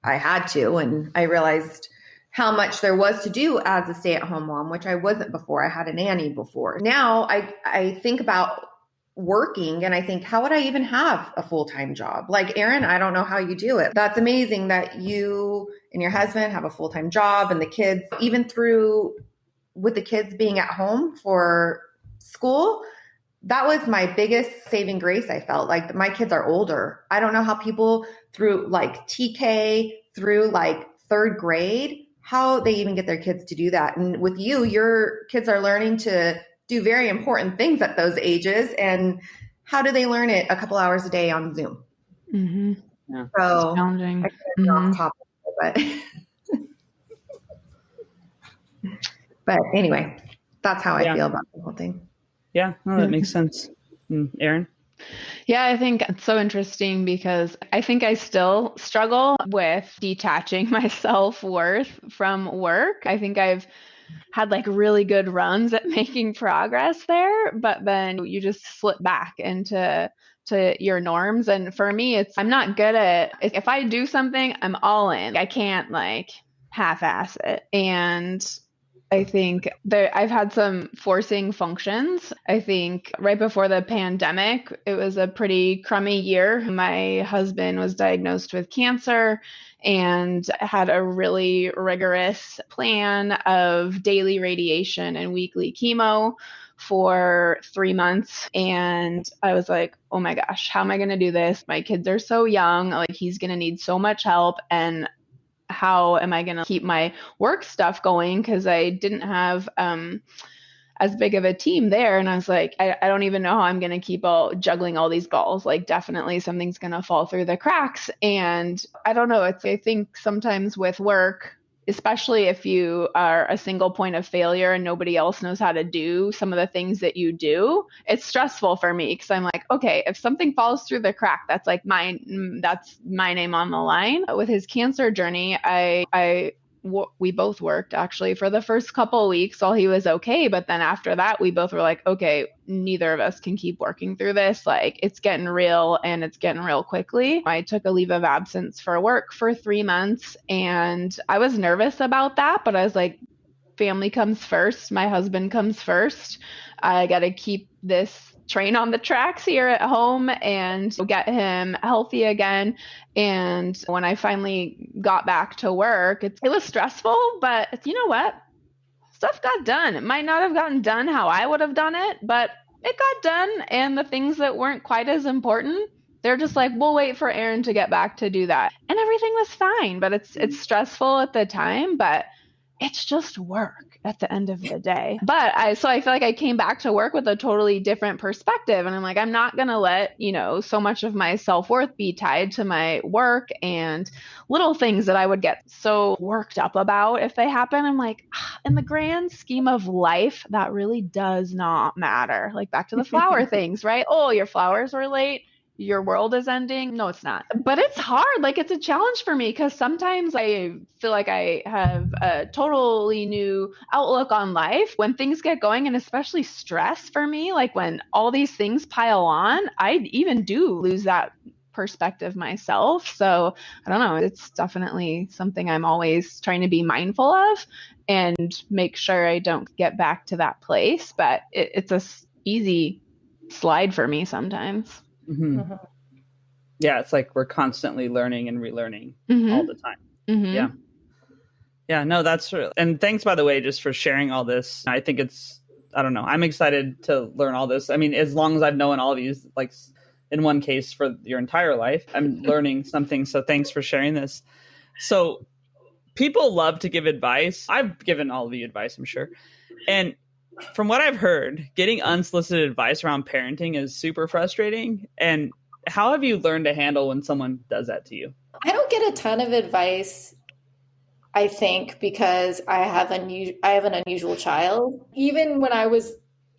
I had to. And I realized how much there was to do as a stay-at-home mom, which I wasn't before. I had a nanny before. Now I think about working and I think, how would I even have a full-time job? Like Erin, I don't know how you do it. That's amazing that you and your husband have a full-time job and the kids, even with the kids being at home for school, that was my biggest saving grace. I felt like my kids are older. I don't know how people through like TK through like third grade, how they even get their kids to do that. And with you, your kids are learning to do very important things at those ages. And how do they learn it a couple hours a day on Zoom? Mm-hmm. Yeah. So challenging. off topic, but anyway, that's how I feel about the whole thing. Yeah, no, that makes sense. Erin? Yeah, I think it's so interesting because I think I still struggle with detaching my self-worth from work. I think I've had like really good runs at making progress there, but then you just slip back into your norms. And for me, I'm not good at, if I do something, I'm all in. I can't like half-ass it. And I think I've had some forcing functions. I think right before the pandemic, it was a pretty crummy year. My husband was diagnosed with cancer and had a really rigorous plan of daily radiation and weekly chemo for 3 months. And I was like, oh my gosh, how am I going to do this? My kids are so young. Like, he's going to need so much help. And how am I going to keep my work stuff going? Because I didn't have as big of a team there. And I was like, I don't even know how I'm going to keep juggling all these balls. Like, definitely something's going to fall through the cracks. And I don't know. I think sometimes with work, especially if you are a single point of failure and nobody else knows how to do some of the things that you do, it's stressful for me because I'm like, okay, if something falls through the crack, that's my name on the line. With his cancer journey, we both worked actually for the first couple of weeks while he was okay. But then after that, we both were like, okay, neither of us can keep working through this. Like, it's getting real and it's getting real quickly. I took a leave of absence for work for 3 months and I was nervous about that, but I was like, family comes first. My husband comes first. I got to keep this train on the tracks here at home and get him healthy again. And when I finally got back to work, it was stressful, but you know what? Stuff got done. It might not have gotten done how I would have done it, but it got done. And the things that weren't quite as important, they're just like, we'll wait for Erin to get back to do that. And everything was fine, but it's stressful at the time, but it's just work at the end of the day. But I feel like I came back to work with a totally different perspective. And I'm like, I'm not going to let, so much of my self-worth be tied to my work and little things that I would get so worked up about if they happen. I'm like, in the grand scheme of life, that really does not matter. Like, back to the flower things, right? Oh, your flowers were late. Your world is ending. No, it's not. But it's hard. Like, it's a challenge for me because sometimes I feel like I have a totally new outlook on life when things get going, and especially stress for me. Like, when all these things pile on, I even do lose that perspective myself. So I don't know. It's definitely something I'm always trying to be mindful of and make sure I don't get back to that place. But it's a easy slide for me sometimes. Mm-hmm. Mm-hmm. Yeah, it's like we're constantly learning and relearning all the time. Mm-hmm. Yeah, no, that's true. And thanks, by the way, just for sharing all this. I think I don't know, I'm excited to learn all this. I mean, as long as I've known all of you, like in one case for your entire life, I'm learning something. So thanks for sharing this. So people love to give advice. I've given all of you advice, I'm sure. And from what I've heard, getting unsolicited advice around parenting is super frustrating. And how have you learned to handle when someone does that to you? I don't get a ton of advice, I think, because I have an unusual child. Even when I was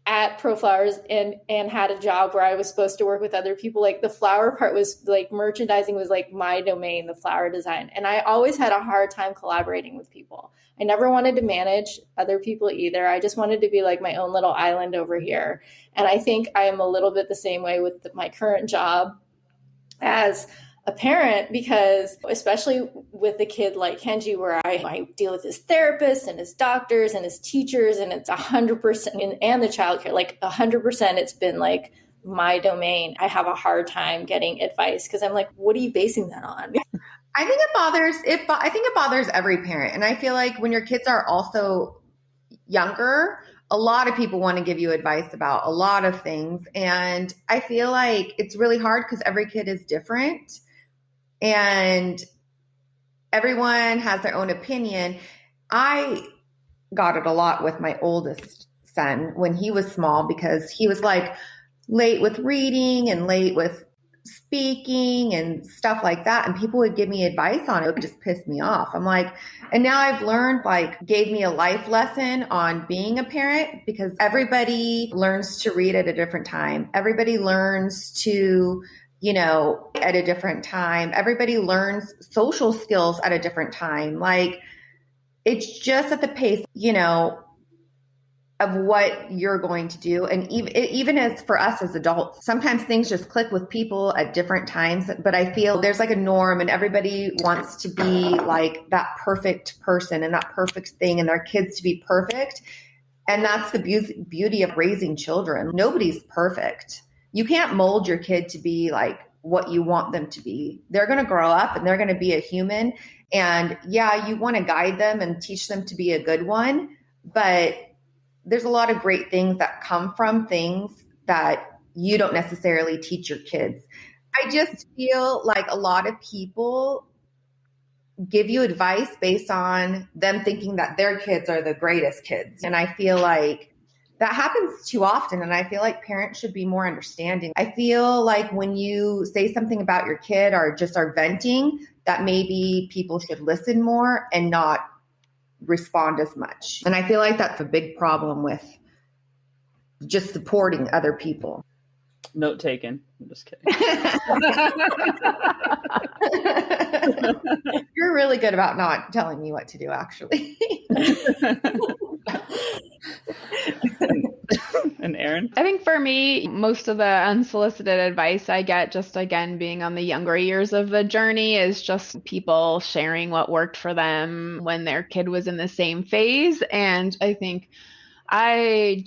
at ProFlowers and had a job where I was supposed to work with other people, like the flower part was like merchandising was like my domain, the flower design. And I always had a hard time collaborating with people. I never wanted to manage other people either. I just wanted to be like my own little island over here. And I think I am a little bit the same way with my current job as a parent, because especially with a kid like Kenji, where I deal with his therapists and his doctors and his teachers, and it's 100%, and the childcare, like 100%, it's been like my domain. I have a hard time getting advice because I'm like, what are you basing that on? I think it bothers every parent. And I feel like when your kids are also younger, a lot of people want to give you advice about a lot of things. And I feel like it's really hard because every kid is different and everyone has their own opinion. I got it a lot with my oldest son when he was small because he was like late with reading and late with speaking and stuff like that. And people would give me advice on it. It would just piss me off. I'm like, and now I've learned, like, gave me a life lesson on being a parent because everybody learns to read at a different time. Everybody learns to, at a different time. Everybody learns social skills at a different time. Like, it's just at the pace, of what you're going to do. And even as for us as adults, sometimes things just click with people at different times. But I feel there's like a norm and everybody wants to be like that perfect person and that perfect thing and their kids to be perfect. And that's the beauty of raising children. Nobody's perfect. You can't mold your kid to be like what you want them to be. They're going to grow up and they're going to be a human. And yeah, you want to guide them and teach them to be a good one. But there's a lot of great things that come from things that you don't necessarily teach your kids. I just feel like a lot of people give you advice based on them thinking that their kids are the greatest kids. And I feel like that happens too often. And I feel like parents should be more understanding. I feel like when you say something about your kid or just are venting, that maybe people should listen more and not respond as much. And I feel like that's a big problem with just supporting other people. Note taken. I'm just kidding. You're really good about not telling me what to do, actually. And Erin? I think for me, most of the unsolicited advice I get, just again, being on the younger years of the journey, is just people sharing what worked for them when their kid was in the same phase. And I think I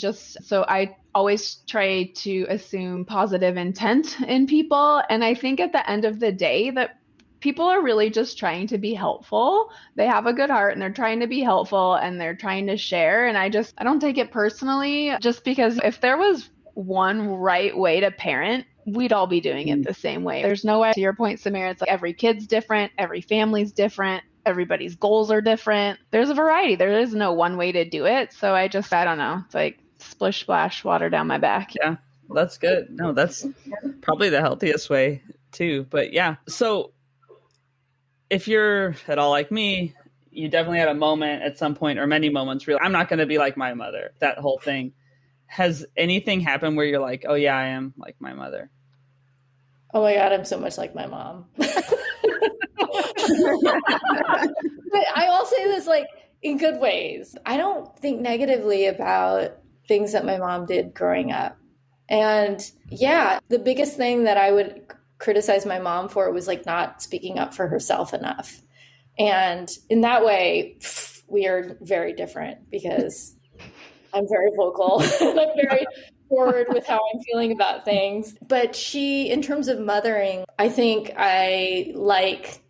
always try to assume positive intent in people. And I think at the end of the day that people are really just trying to be helpful. They have a good heart and they're trying to be helpful and they're trying to share. And I don't take it personally, just because if there was one right way to parent, we'd all be doing it the same way. There's no way. To your point, Samira, it's like every kid's different, every family's different, everybody's goals are different. There's a variety. There is no one way to do it. So I don't know. It's like splish splash water down my back. Yeah, that's good. No, that's probably the healthiest way too. But yeah, so if you're at all like me, you definitely had a moment at some point, or many moments, really, I'm not going to be like my mother, that whole thing. Has anything happened where you're like, oh yeah, I am like my mother? Oh my God, I'm so much like my mom. But I will say this like in good ways. I don't think negatively about things that my mom did growing up. And yeah, the biggest thing that I would criticize my mom for was like not speaking up for herself enough. And in that way, we are very different because I'm very vocal and I'm very forward with how I'm feeling about things. But she, in terms of mothering, I think I like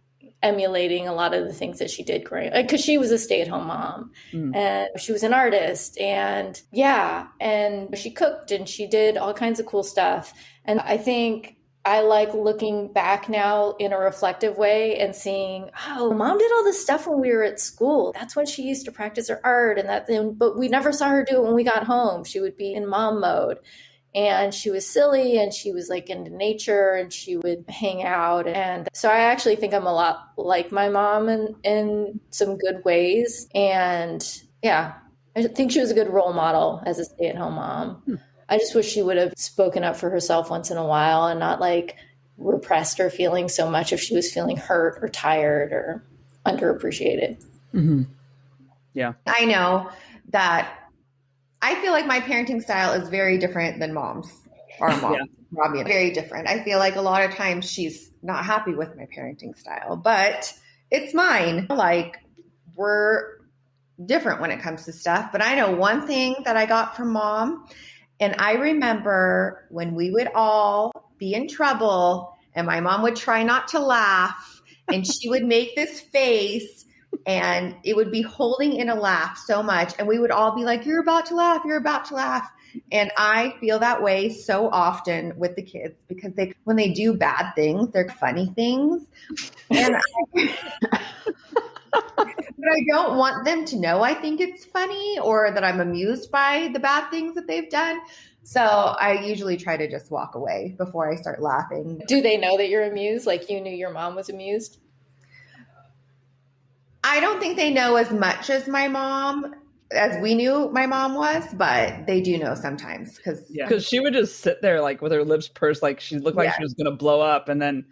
emulating a lot of the things that she did growing up, because she was a stay-at-home mom and she was an artist, and and she cooked and she did all kinds of cool stuff. And I think I like looking back now in a reflective way and seeing, oh, mom did all this stuff when we were at school. That's when she used to practice her art, but we never saw her do it when we got home. She would be in mom mode. And she was silly and she was like into nature and she would hang out. And so I actually think I'm a lot like my mom in some good ways. And yeah, I think she was a good role model as a stay-at-home mom. I just wish she would have spoken up for herself once in a while and not like repressed her feelings so much if she was feeling hurt or tired or underappreciated. Mm-hmm. Yeah. I know that I feel like my parenting style is very different than mom's. Our mom, Robbie, very different. I feel like a lot of times she's not happy with my parenting style, but it's mine. Like, we're different when it comes to stuff. But I know one thing that I got from mom, and I remember when we would all be in trouble and my mom would try not to laugh and she would make this face and it would be holding in a laugh so much. And we would all be like, you're about to laugh. You're about to laugh. And I feel that way so often with the kids because when they do bad things, they're funny things. And but I don't want them to know I think it's funny or that I'm amused by the bad things that they've done. So I usually try to just walk away before I start laughing. Do they know that you're amused? Like you knew your mom was amused? I don't think they know as much as my mom, as we knew my mom was, but they do know sometimes. Because she would just sit there like with her lips pursed, like she looked like she was going to blow up. And then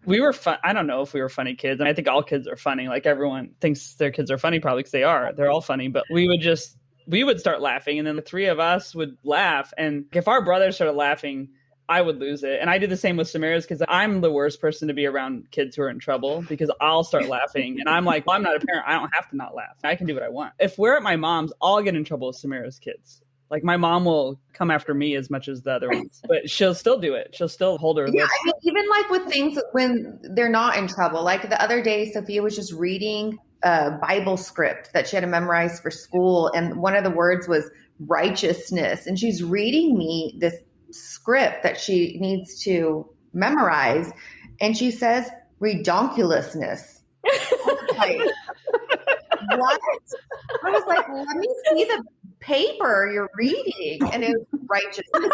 we were fun. I don't know if we were funny kids. And I think all kids are funny. Like everyone thinks their kids are funny probably because they are. They're all funny. But we would just we would start laughing, and then the three of us would laugh. And if our brothers started laughing, I would lose it. And I do the same with Samira's, because I'm the worst person to be around kids who are in trouble, because I'll start laughing. And I'm like, well, I'm not a parent. I don't have to not laugh. I can do what I want. If we're at my mom's, I'll get in trouble with Samira's kids. Like, my mom will come after me as much as the other ones, but she'll still do it. She'll still hold her lips. I mean, even like with things when they're not in trouble. Like the other day, Sophia was just reading a Bible script that she had to memorize for school. And one of the words was righteousness. And she's reading me this script that she needs to memorize. And she says, redonkulousness. Like, what? I was like, let me see the paper you're reading. And it was righteousness.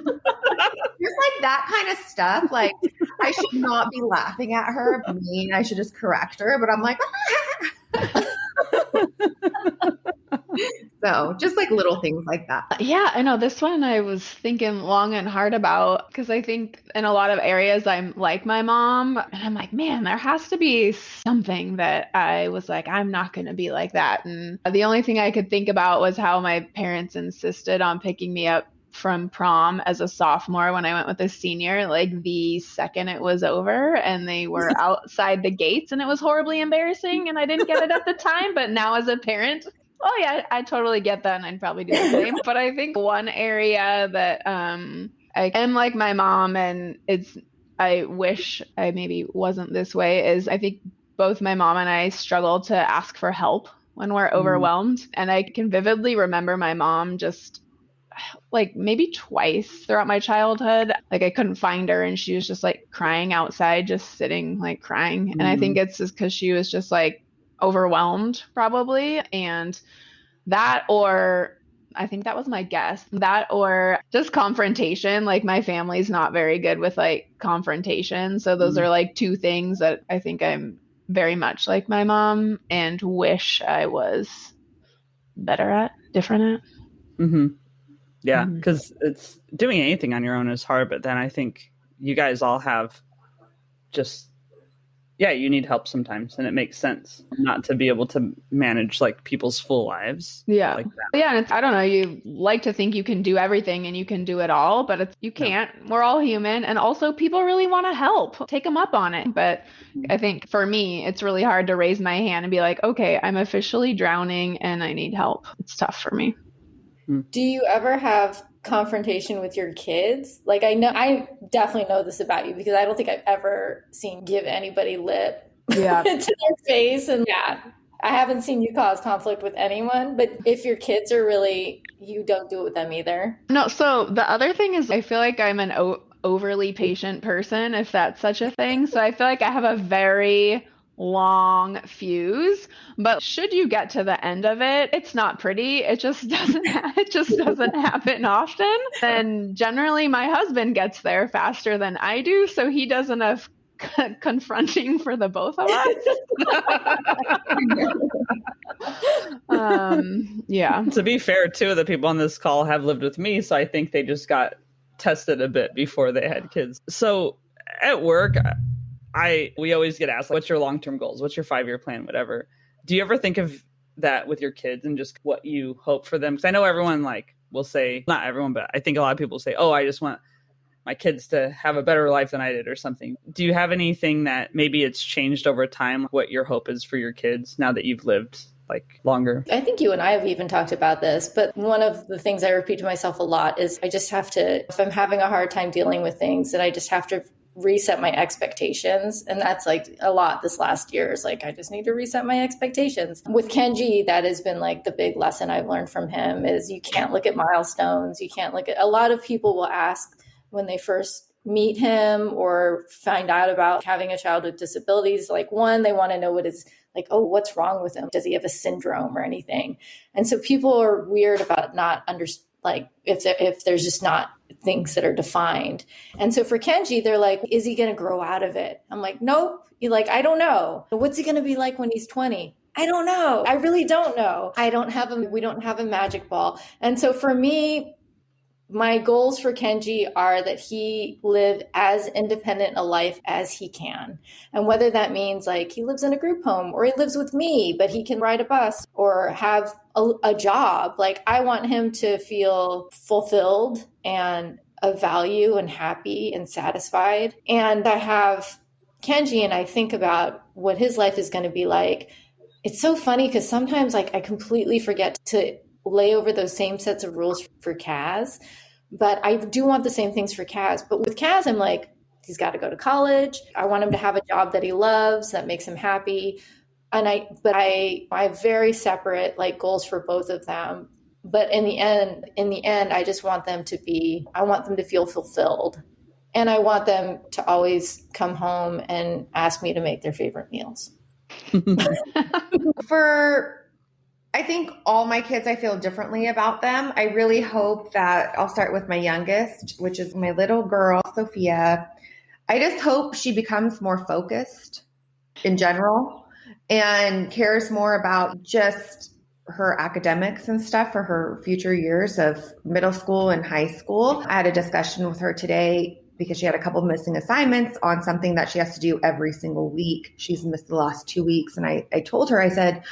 Just like that kind of stuff. Like, I should not be laughing at her. I should just correct her. But I'm like, so just like little things like that. Yeah, I know this one I was thinking long and hard about, because I think in a lot of areas I'm like my mom, and I'm like, man, there has to be something that I was like, I'm not going to be like that. And the only thing I could think about was how my parents insisted on picking me up from prom as a sophomore when I went with a senior, like the second it was over, and they were outside the gates, and it was horribly embarrassing, and I didn't get it at the time, but now as a parent, oh yeah, I totally get that, and I'd probably do the same. But I think one area that I am like my mom, and I wish I maybe wasn't this way, is I think both my mom and I struggle to ask for help when we're overwhelmed. And I can vividly remember my mom just like maybe twice throughout my childhood, like I couldn't find her, and she was just like crying outside, just sitting like crying. And I think it's just because she was just like overwhelmed probably. And that, or I think that was my guess, that or just confrontation. Like my family's not very good with like confrontation. So those are like two things that I think I'm very much like my mom and wish I was better at, different at. Mm-hmm. Yeah, because it's doing anything on your own is hard. But then I think you guys all have just, you need help sometimes. And it makes sense not to be able to manage like people's full lives. Yeah. Like that. Yeah. And I don't know, you like to think you can do everything and you can do it all, but you can't. No. We're all human. And also people really want to help. Take them up on it. But I think for me, it's really hard to raise my hand and be like, okay, I'm officially drowning and I need help. It's tough for me. Do you ever have confrontation with your kids? Like, I definitely know this about you, because I don't think I've ever seen you give anybody lip to their face. And I haven't seen you cause conflict with anyone. But if your kids are really, you don't do it with them either. No. So the other thing is, I feel like I'm an overly patient person, if that's such a thing. So I feel like I have a very long fuse, but should you get to the end of it, it's not pretty. It just doesn't happen often. And generally my husband gets there faster than I do, so he does enough confronting for the both of us. To be fair, two of the people on this call have lived with me, so I think they just got tested a bit before they had kids. So at work, we always get asked, what's your long-term goals? What's your 5-year plan? Whatever. Do you ever think of that with your kids and just what you hope for them? Because I know everyone will say, not everyone, but I think a lot of people say, oh, I just want my kids to have a better life than I did or something. Do you have anything that maybe it's changed over time, what your hope is for your kids now that you've lived longer? I think you and I have even talked about this, but one of the things I repeat to myself a lot is I just have to, if I'm having a hard time dealing with things, that I just have to reset my expectations. And that's like a lot this last year is like, I just need to reset my expectations. With Kenji, that has been like the big lesson I've learned from him is you can't look at milestones. You can't look at, a lot of people will ask when they first meet him or find out about having a child with disabilities. Like one, they want to know what is like, oh, what's wrong with him? Does he have a syndrome or anything? And so people are weird about not if there's just not things that are defined. And so for Kenji, they're like, is he going to grow out of it? I'm like, nope. I don't know. What's he going to be like when he's 20? I don't know. I really don't know. We don't have a magic ball. And so for me, My goals for Kenji are that he live as independent a life as he can. And whether that means like he lives in a group home or he lives with me, but he can ride a bus or have a job, like I want him to feel fulfilled and of value and happy and satisfied. And I have Kenji and I think about what his life is going to be like. It's so funny because sometimes like I completely forget to lay over those same sets of rules for Kaz. But I do want the same things for Kaz. But with Kaz, I'm like, he's got to go to college. I want him to have a job that he loves, that makes him happy. And I have very separate like goals for both of them. But in the end, I just want them I want them to feel fulfilled. And I want them to always come home and ask me to make their favorite meals. I think all my kids, I feel differently about them. I really hope that I'll start with my youngest, which is my little girl, Sophia. I just hope she becomes more focused in general and cares more about just her academics and stuff for her future years of middle school and high school. I had a discussion with her today because she had a couple missing assignments on something that she has to do every single week. She's missed the last 2 weeks. And I told her, I said,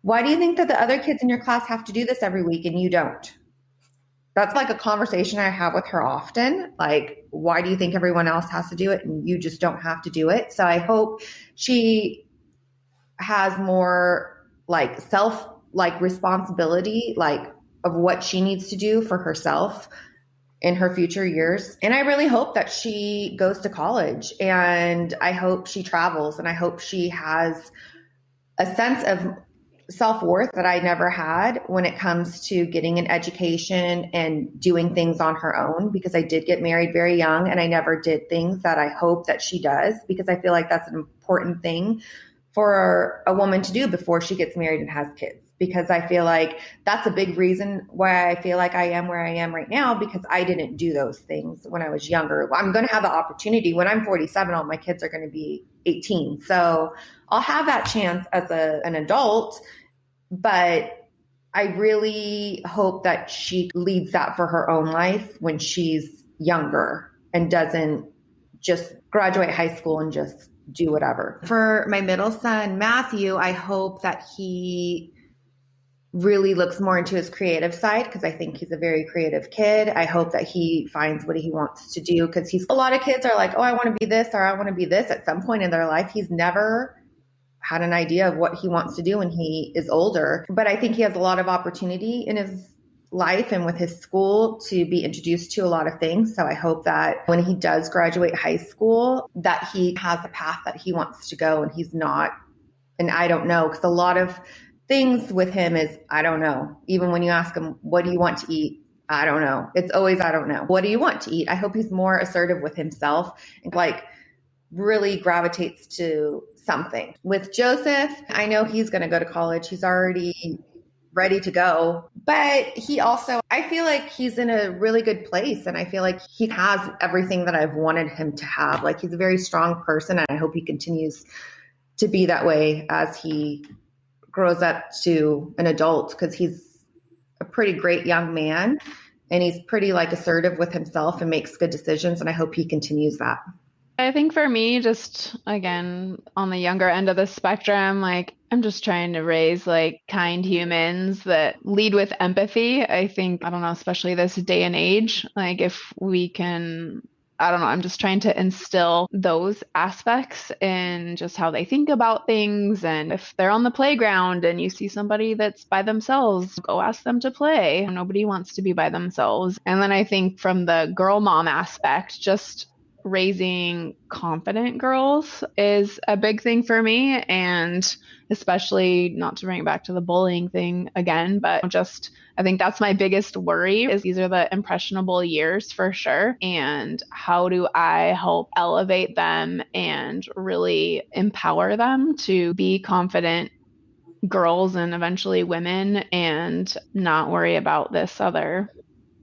why do you think that the other kids in your class have to do this every week and you don't? That's like a conversation I have with her often. Like, why do you think everyone else has to do it and you just don't have to do it? So I hope she has more like responsibility, like of what she needs to do for herself in her future years. And I really hope that she goes to college, and I hope she travels, and I hope she has a sense of self-worth that I never had when it comes to getting an education and doing things on her own, because I did get married very young and I never did things that I hope that she does, because I feel like that's an important thing for a woman to do before she gets married and has kids. Because I feel like that's a big reason why I feel like I am where I am right now, because I didn't do those things when I was younger. I'm going to have the opportunity when I'm 47, all my kids are going to be 18. So I'll have that chance as an adult, but I really hope that she leads that for her own life when she's younger and doesn't just graduate high school and just do whatever. For my middle son, Matthew, I hope that he really looks more into his creative side, because I think he's a very creative kid. I hope that he finds what he wants to do, because a lot of kids are like, oh, I want to be this or I want to be this at some point in their life. He's never had an idea of what he wants to do when he is older. But I think he has a lot of opportunity in his life and with his school to be introduced to a lot of things. So I hope that when he does graduate high school, that he has the path that he wants to go, and he's not, and I don't know, because a lot of things with him is, I don't know. Even when you ask him, what do you want to eat? I don't know. It's always, I don't know. What do you want to eat? I hope he's more assertive with himself and like really gravitates to something. With Joseph, I know he's going to go to college. He's already ready to go, but he also, I feel like he's in a really good place. And I feel like he has everything that I've wanted him to have. Like, he's a very strong person, and I hope he continues to be that way as he grows up to an adult, because he's a pretty great young man and he's pretty like assertive with himself and makes good decisions. And I hope he continues that. I think for me, just again, on the younger end of the spectrum, like I'm just trying to raise like kind humans that lead with empathy. I think, I don't know, especially this day and age, like if we can, I don't know, I'm just trying to instill those aspects in just how they think about things. And if they're on the playground and you see somebody that's by themselves, go ask them to play. Nobody wants to be by themselves. And then I think from the girl mom aspect, just raising confident girls is a big thing for me. And especially, not to bring it back to the bullying thing again, but just, I think that's my biggest worry, is these are the impressionable years for sure. And how do I help elevate them and really empower them to be confident girls and eventually women, and not worry about this other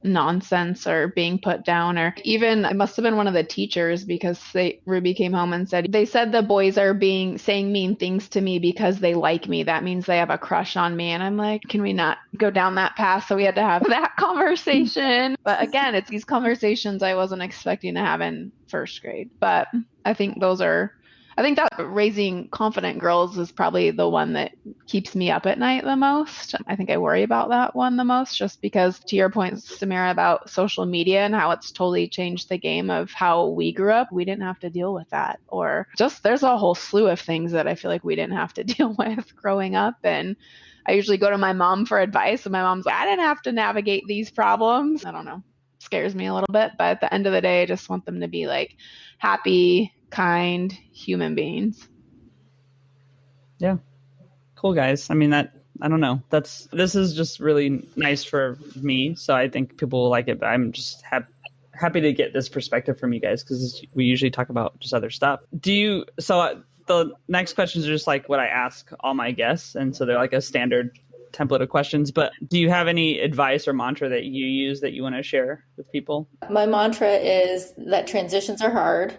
nonsense or being put down, or even it must have been one of the teachers, because Ruby came home and said, they said the boys are saying mean things to me because they like me. That means they have a crush on me. And I'm like, can we not go down that path? So we had to have that conversation. But again, it's these conversations I wasn't expecting to have in first grade. But I think that raising confident girls is probably the one that keeps me up at night the most. I think I worry about that one the most, just because, to your point, Samira, about social media and how it's totally changed the game of how we grew up. We didn't have to deal with that. Or just there's a whole slew of things that I feel like we didn't have to deal with growing up. And I usually go to my mom for advice, and my mom's like, I didn't have to navigate these problems. I don't know. Scares me a little bit. But at the end of the day, I just want them to be like happy, kind human beings. Yeah. Cool, guys. I mean, I don't know. This is just really nice for me. So I think people will like it, but I'm just happy to get this perspective from you guys, because we usually talk about just other stuff. The next questions are just like what I ask all my guests. And so they're like a standard template of questions, but do you have any advice or mantra that you use that you want to share with people? My mantra is that transitions are hard,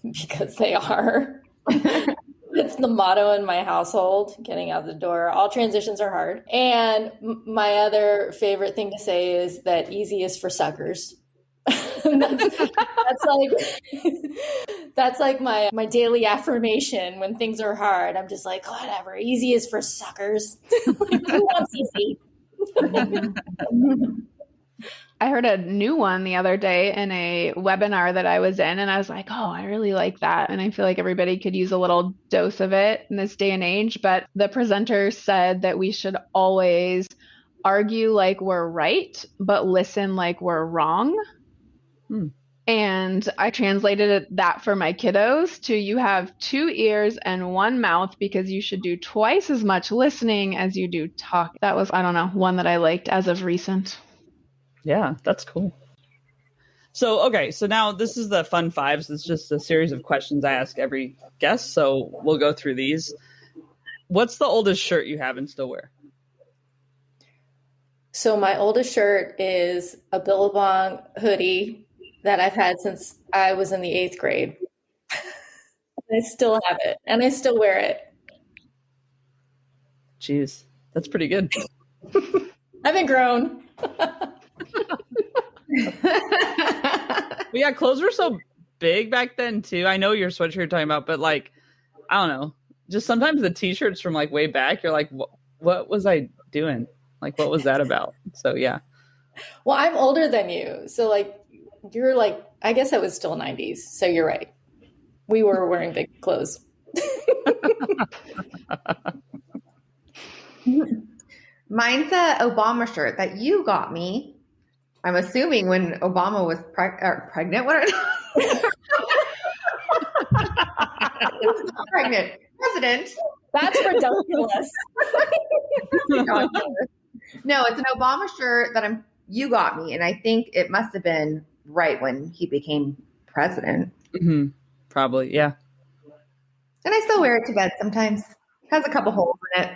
because they are. It's the motto in my household, getting out the door. All transitions are hard. And my other favorite thing to say is that easy is for suckers. That's like my daily affirmation when things are hard. I'm just like, whatever, easy is for suckers. Who wants easy? I heard a new one the other day in a webinar that I was in, and I was like, oh, I really like that. And I feel like everybody could use a little dose of it in this day and age. But the presenter said that we should always argue like we're right, but listen like we're wrong. And I translated that for my kiddos to, you have 2 ears and 1 mouth, because you should do twice as much listening as you do talk. That was, I don't know, one that I liked as of recent. Yeah, that's cool. So, okay, so now this is the Fun Fives. It's just a series of questions I ask every guest. So we'll go through these. What's the oldest shirt you have and still wear? So my oldest shirt is a Billabong hoodie that I've had since I was in the 8th grade. I still have it, and I still wear it. Jeez, that's pretty good. I haven't grown. But yeah, clothes were so big back then too. I know your sweatshirt you're talking about, but like, I don't know. Just sometimes the t-shirts from like way back, you're like, what was I doing? Like, what was that about? So yeah. Well, I'm older than you. So like, you're like, I guess I was still 90s. So you're right. We were wearing big clothes. Mine's a Obama shirt that you got me. I'm assuming when Obama was pregnant. What pregnant president? That's ridiculous. No, it's an Obama shirt that you got me, and I think it must have been right when he became president. Mm-hmm. Probably, yeah. And I still wear it to bed sometimes. It has a couple holes in it.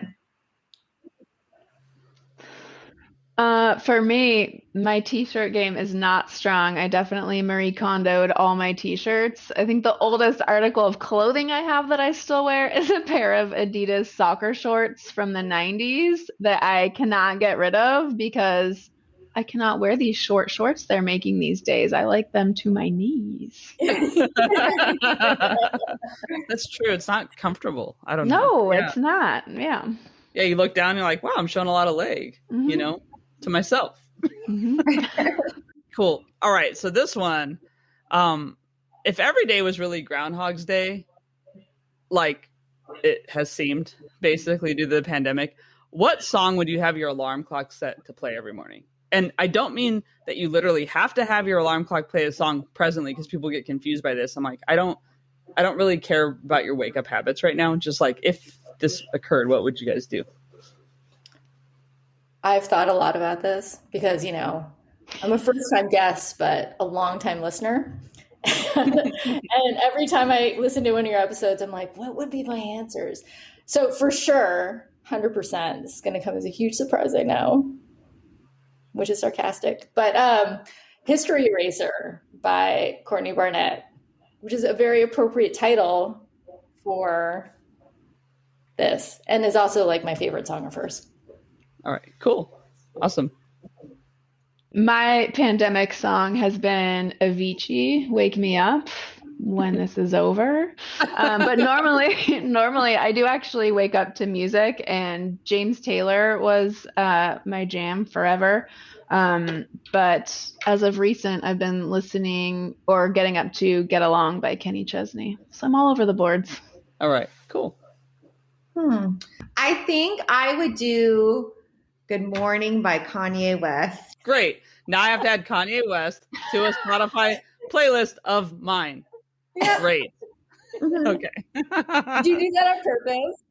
For me, my t-shirt game is not strong. I definitely Marie Kondoed all my t-shirts. I think the oldest article of clothing I have that I still wear is a pair of Adidas soccer shorts from the 90s that I cannot get rid of, because I cannot wear these short shorts they're making these days. I like them to my knees. That's true. It's not comfortable. I don't know. No, it's not. Yeah. Yeah, you look down and you're like, wow, I'm showing a lot of leg, to myself. Cool. All right. So this one, if every day was really Groundhog's Day, like it has seemed basically due to the pandemic, what song would you have your alarm clock set to play every morning? And I don't mean that you literally have to have your alarm clock play a song presently, because people get confused by this. I'm like, I don't really care about your wake up habits right now. Just like, if this occurred, what would you guys do? I've thought a lot about this because, I'm a first-time guest, but a long-time listener. And every time I listen to one of your episodes, I'm like, what would be my answers? So for sure, 100%, this is going to come as a huge surprise, I know. which is sarcastic. But History Eraser by Courtney Barnett, which is a very appropriate title for this, and is also like my favorite song of hers. All right, cool. Awesome. My pandemic song has been Avicii, Wake Me Up When This Is Over. But normally I do actually wake up to music, and James Taylor was my jam forever. But as of recent, I've been listening or getting up to Get Along by Kenny Chesney. So I'm all over the boards. All right, cool. I think I would do Good Morning by Kanye West. Great. Now I have to add Kanye West to a Spotify playlist of mine. Yeah. Great. Okay. Do you do that on purpose?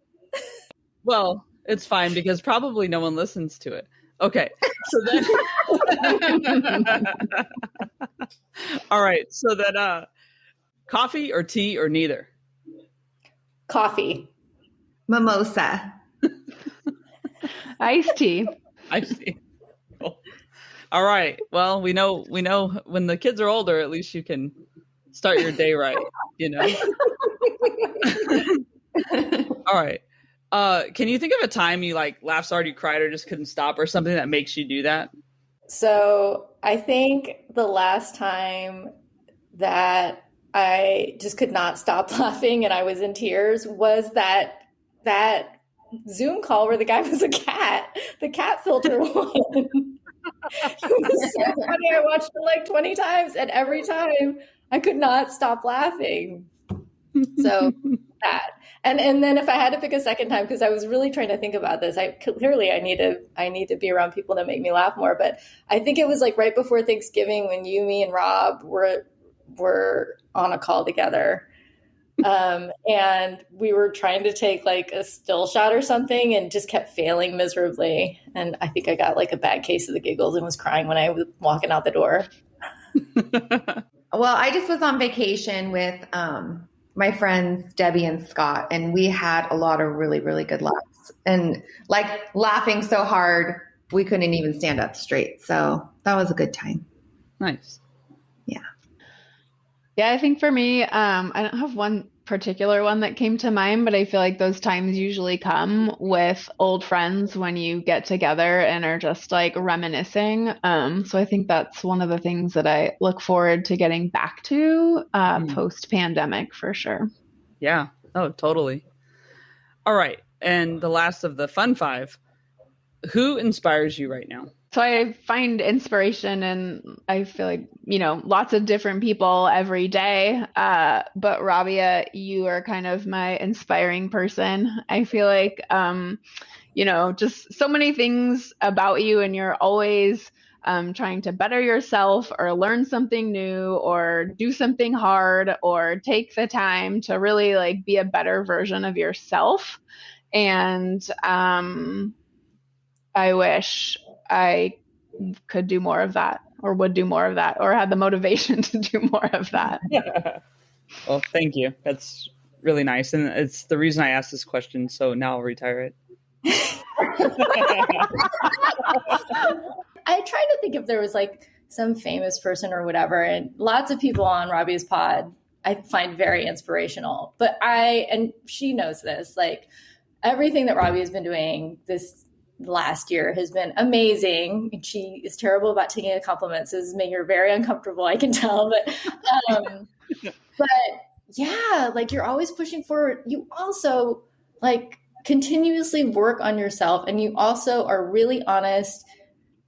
Well, it's fine because probably no one listens to it. Okay. So then all right. So then coffee or tea or neither? Coffee. Mimosa. Iced tea. I see. Cool. All right. Well, we know when the kids are older, at least you can start your day right, you know. All right. Can you think of a time you like laughed so hard you cried or just couldn't stop, or something that makes you do that? So I think the last time that I just could not stop laughing and I was in tears was that Zoom call where the guy was a cat, the cat filter one. It was so funny. I watched it like 20 times, and every time I could not stop laughing. So that, and then if I had to pick a second time, because I was really trying to think about this, I need to be around people that make me laugh more. But I think it was like right before Thanksgiving when you, me, and Rob were on a call together. And we were trying to take like a still shot or something and just kept failing miserably. And I think I got like a bad case of the giggles and was crying when I was walking out the door. Well, I just was on vacation with my friends Debbie and Scott, and we had a lot of really, really good laughs, and like laughing so hard we couldn't even stand up straight. So that was a good time. Nice. Yeah, I think for me, I don't have one particular one that came to mind, but I feel like those times usually come with old friends when you get together and are just like reminiscing. So I think that's one of the things that I look forward to getting back to post-pandemic for sure. Yeah. Oh, totally. All right. And the last of the fun five, who inspires you right now? So I find inspiration in, I feel like, lots of different people every day. But Rabia, you are kind of my inspiring person. I feel like, just so many things about you, and you're always trying to better yourself or learn something new or do something hard or take the time to really like be a better version of yourself. And I wish I could do more of that, or would do more of that, or had the motivation to do more of that. Well, thank you. That's really nice. And it's the reason I asked this question. So now I'll retire it. I tried to think if there was like some famous person or whatever, and lots of people on Robbie's pod I find very inspirational. But and she knows this, like everything that Robbie has been doing this last year has been amazing. She is terrible about taking a compliment, so this is making her very uncomfortable, I can tell. But yeah, like you're always pushing forward. You also like continuously work on yourself, and you also are really honest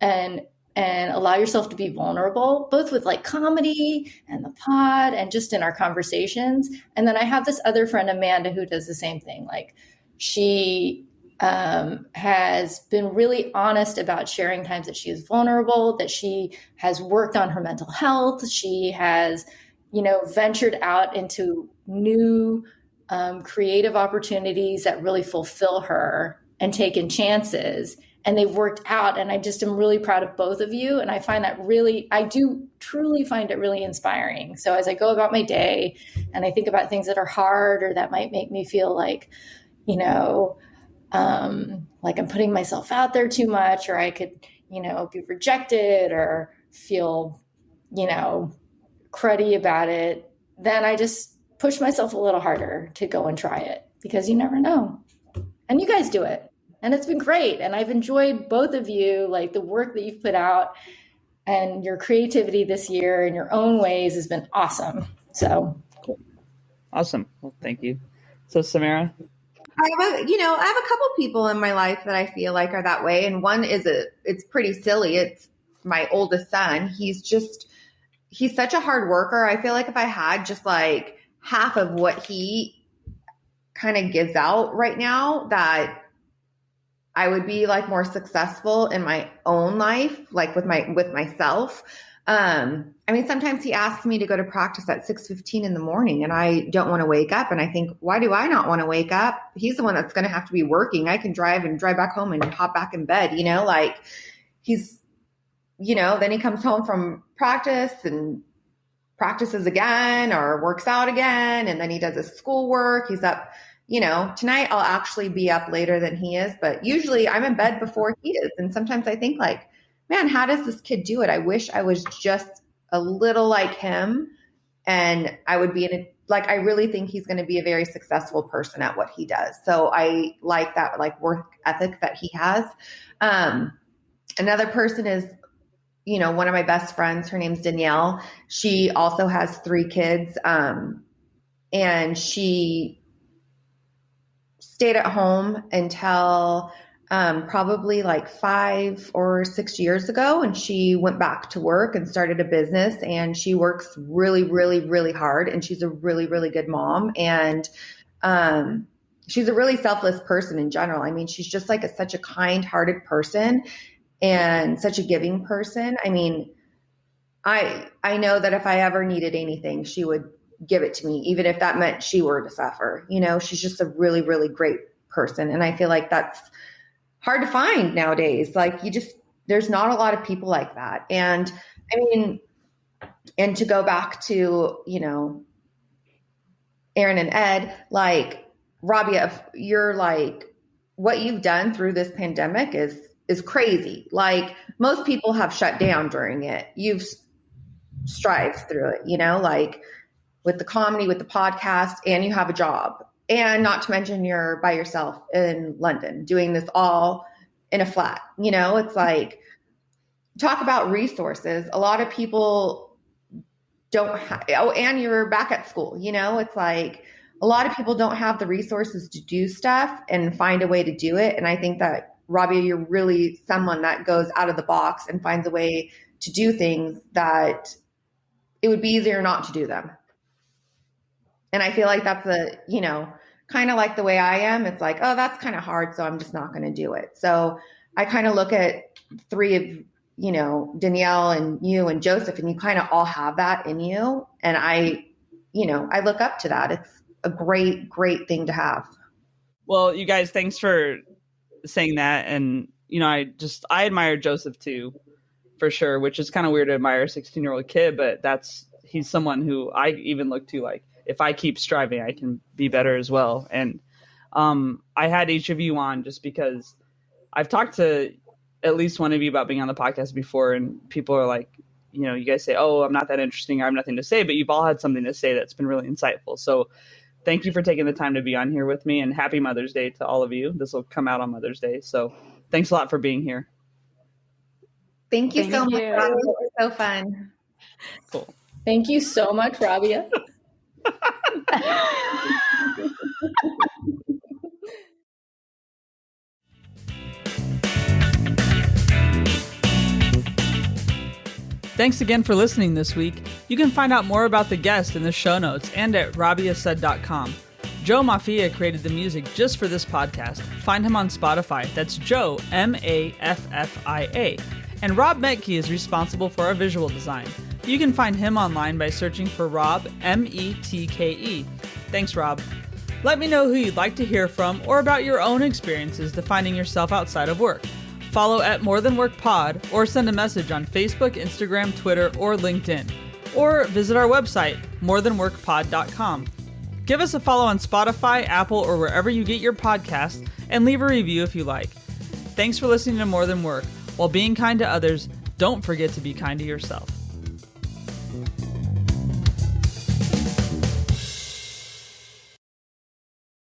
and allow yourself to be vulnerable, both with like comedy and the pod and just in our conversations. And then I have this other friend, Amanda, who does the same thing. Like she has been really honest about sharing times that she is vulnerable, that she has worked on her mental health. She has, ventured out into new creative opportunities that really fulfill her and taken chances. And they've worked out. And I just am really proud of both of you. And I find that I do truly find it really inspiring. So as I go about my day and I think about things that are hard or that might make me feel like, like I'm putting myself out there too much, or I could, be rejected or feel, cruddy about it, then I just push myself a little harder to go and try it, because you never know. And you guys do it. And it's been great. And I've enjoyed both of you, like the work that you've put out and your creativity this year in your own ways has been awesome. So cool. Awesome. Well, thank you. So Samira? I have a couple people in my life that I feel like are that way. And one is it's pretty silly. It's my oldest son. He's such a hard worker. I feel like if I had just like half of what he kind of gives out right now, that I would be like more successful in my own life, like with myself. Sometimes he asks me to go to practice at 6:15 in the morning and I don't want to wake up. And I think, why do I not want to wake up? He's the one that's going to have to be working. I can drive back home and hop back in bed, like he's, then he comes home from practice and practices again or works out again. And then he does his schoolwork. He's up, tonight I'll actually be up later than he is, but usually I'm in bed before he is. And sometimes I think like, man, how does this kid do it? I wish I was just a little like him, and I would be I really think he's going to be a very successful person at what he does. So I like that like work ethic that he has. Another person is, one of my best friends, her name's Danielle. She also has 3 kids. And she stayed at home until probably like 5 or 6 years ago. And she went back to work and started a business, and she works really, really, really hard. And she's a really, really good mom. And she's a really selfless person in general. I mean, she's just like such a kind-hearted person and such a giving person. I mean, I know that if I ever needed anything, she would give it to me, even if that meant she were to suffer. She's just a really, really great person. And I feel like that's hard to find nowadays. Like there's not a lot of people like that. And I mean, and to go back to, Erin and Ed, like Rabia, you're like, what you've done through this pandemic is crazy. Like most people have shut down during it. You've strived through it, like with the comedy, with the podcast, and you have a job. And not to mention you're by yourself in London doing this all in a flat. It's like, talk about resources. A lot of people don't have, and you're back at school, it's like a lot of people don't have the resources to do stuff and find a way to do it. And I think that, Rabia, you're really someone that goes out of the box and finds a way to do things that it would be easier not to do them. And I feel like that's kind of like the way I am. It's like, oh, that's kind of hard, so I'm just not going to do it. So I kind of look at 3 of, Danielle and you and Joseph, and you kind of all have that in you. And I look up to that. It's a great, great thing to have. Well, you guys, thanks for saying that. And, I admire Joseph too, for sure, which is kind of weird to admire a 16-year-old kid, but he's someone who I even look to, like, if I keep striving, I can be better as well. And I had each of you on just because I've talked to at least one of you about being on the podcast before, and people are like, you guys say, oh, I'm not that interesting, I have nothing to say, but you've all had something to say that's been really insightful. So thank you for taking the time to be on here with me, and happy Mother's Day to all of you. This will come out on Mother's Day. So thanks a lot for being here. Thank you so much, Rabia. It was so fun. Cool. Thank you so much, Rabia. Thanks again for listening this week. You can find out more about the guest in the show notes and at rabiasaid.com. Joe Maffia created the music just for this podcast. Find him on Spotify. That's Joe, Maffia. And Rob Metke is responsible for our visual design. You can find him online by searching for Rob, Metke. Thanks, Rob. Let me know who you'd like to hear from or about your own experiences defining yourself outside of work. Follow at More Than Work Pod, or send a message on Facebook, Instagram, Twitter, or LinkedIn. Or visit our website, morethanworkpod.com. Give us a follow on Spotify, Apple, or wherever you get your podcasts, and leave a review if you like. Thanks for listening to More Than Work. While being kind to others, don't forget to be kind to yourself.